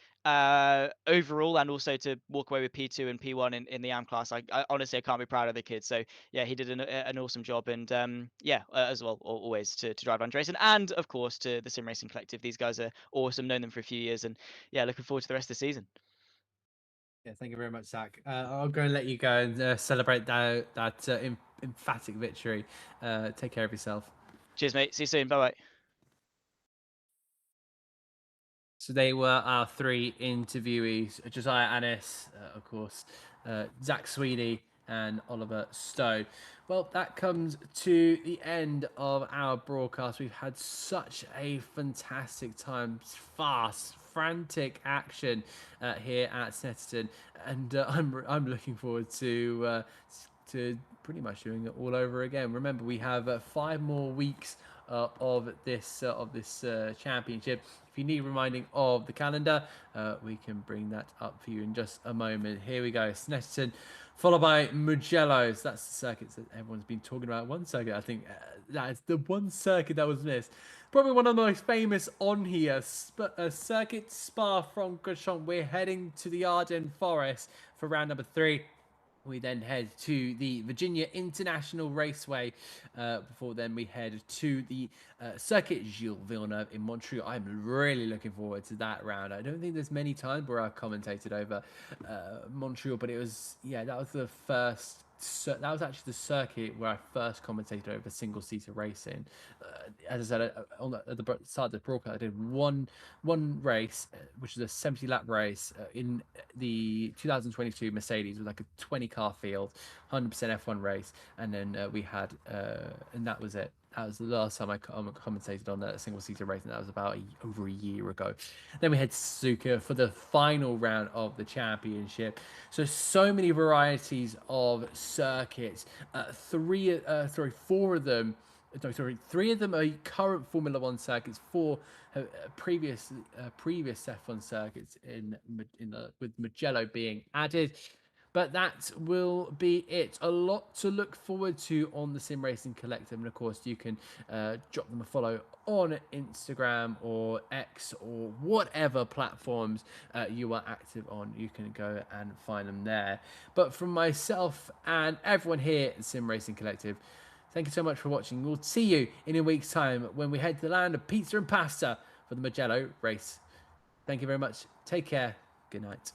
overall, and also to walk away with P2 and P1 in the AM class. I honestly, I can't be proud of the kid. So yeah, he did an awesome job. And yeah, as well, always to Drive Lounge Racing, and of course to the Sim Racing Collective. These guys are awesome, known them for a few years, and yeah, looking forward to the rest of the season. Yeah, thank you very much, Zach. I'll go and let you go and celebrate that emphatic victory. Take care of yourself. Cheers, mate. See you soon. Bye bye. So they were our three interviewees: Josiah Annis, of course, Zach Sweeney, and Oliver Stone. Well, that comes to the end of our broadcast. We've had such a fantastic time, fast, frantic action here at Snetterton, and I'm looking forward to pretty much doing it all over again. Remember, we have 5 more weeks of this championship. If you need reminding of the calendar, we can bring that up for you in just a moment. Here we go. Snetterton, followed by Mugello. So that's the circuits that everyone's been talking about. One circuit, I think, that is the one circuit that was missed. Probably one of the most famous on here. Circuit Spa-Francorchamps. We're heading to the Ardennes Forest for round number 3. We then head to the Virginia International Raceway. Before then, we head to the Circuit Gilles Villeneuve in Montreal. I'm really looking forward to that round. I don't think there's many times where I've commentated over Montreal, but it was, yeah, that was the first that was actually the circuit where I first commentated over single-seater racing. As I said, at the start of the broadcast, I did one race, which is a 70-lap race in the 2022 Mercedes with like a 20-car field, 100% F1 race, and then we had, and that was it. That was the last time I commentated on a single-seater race, and that was about over a year ago. Then we had Suzuka for the final round of the championship. So many varieties of circuits. Three of them are current Formula One circuits. Four previous F1 circuits with Mugello being added. But that will be it. A lot to look forward to on the Sim Racing Collective. And of course, you can drop them a follow on Instagram or X or whatever platforms you are active on. You can go and find them there. But from myself and everyone here at Sim Racing Collective, thank you so much for watching. We'll see you in a week's time when we head to the land of pizza and pasta for the Mugello race. Thank you very much. Take care. Good night.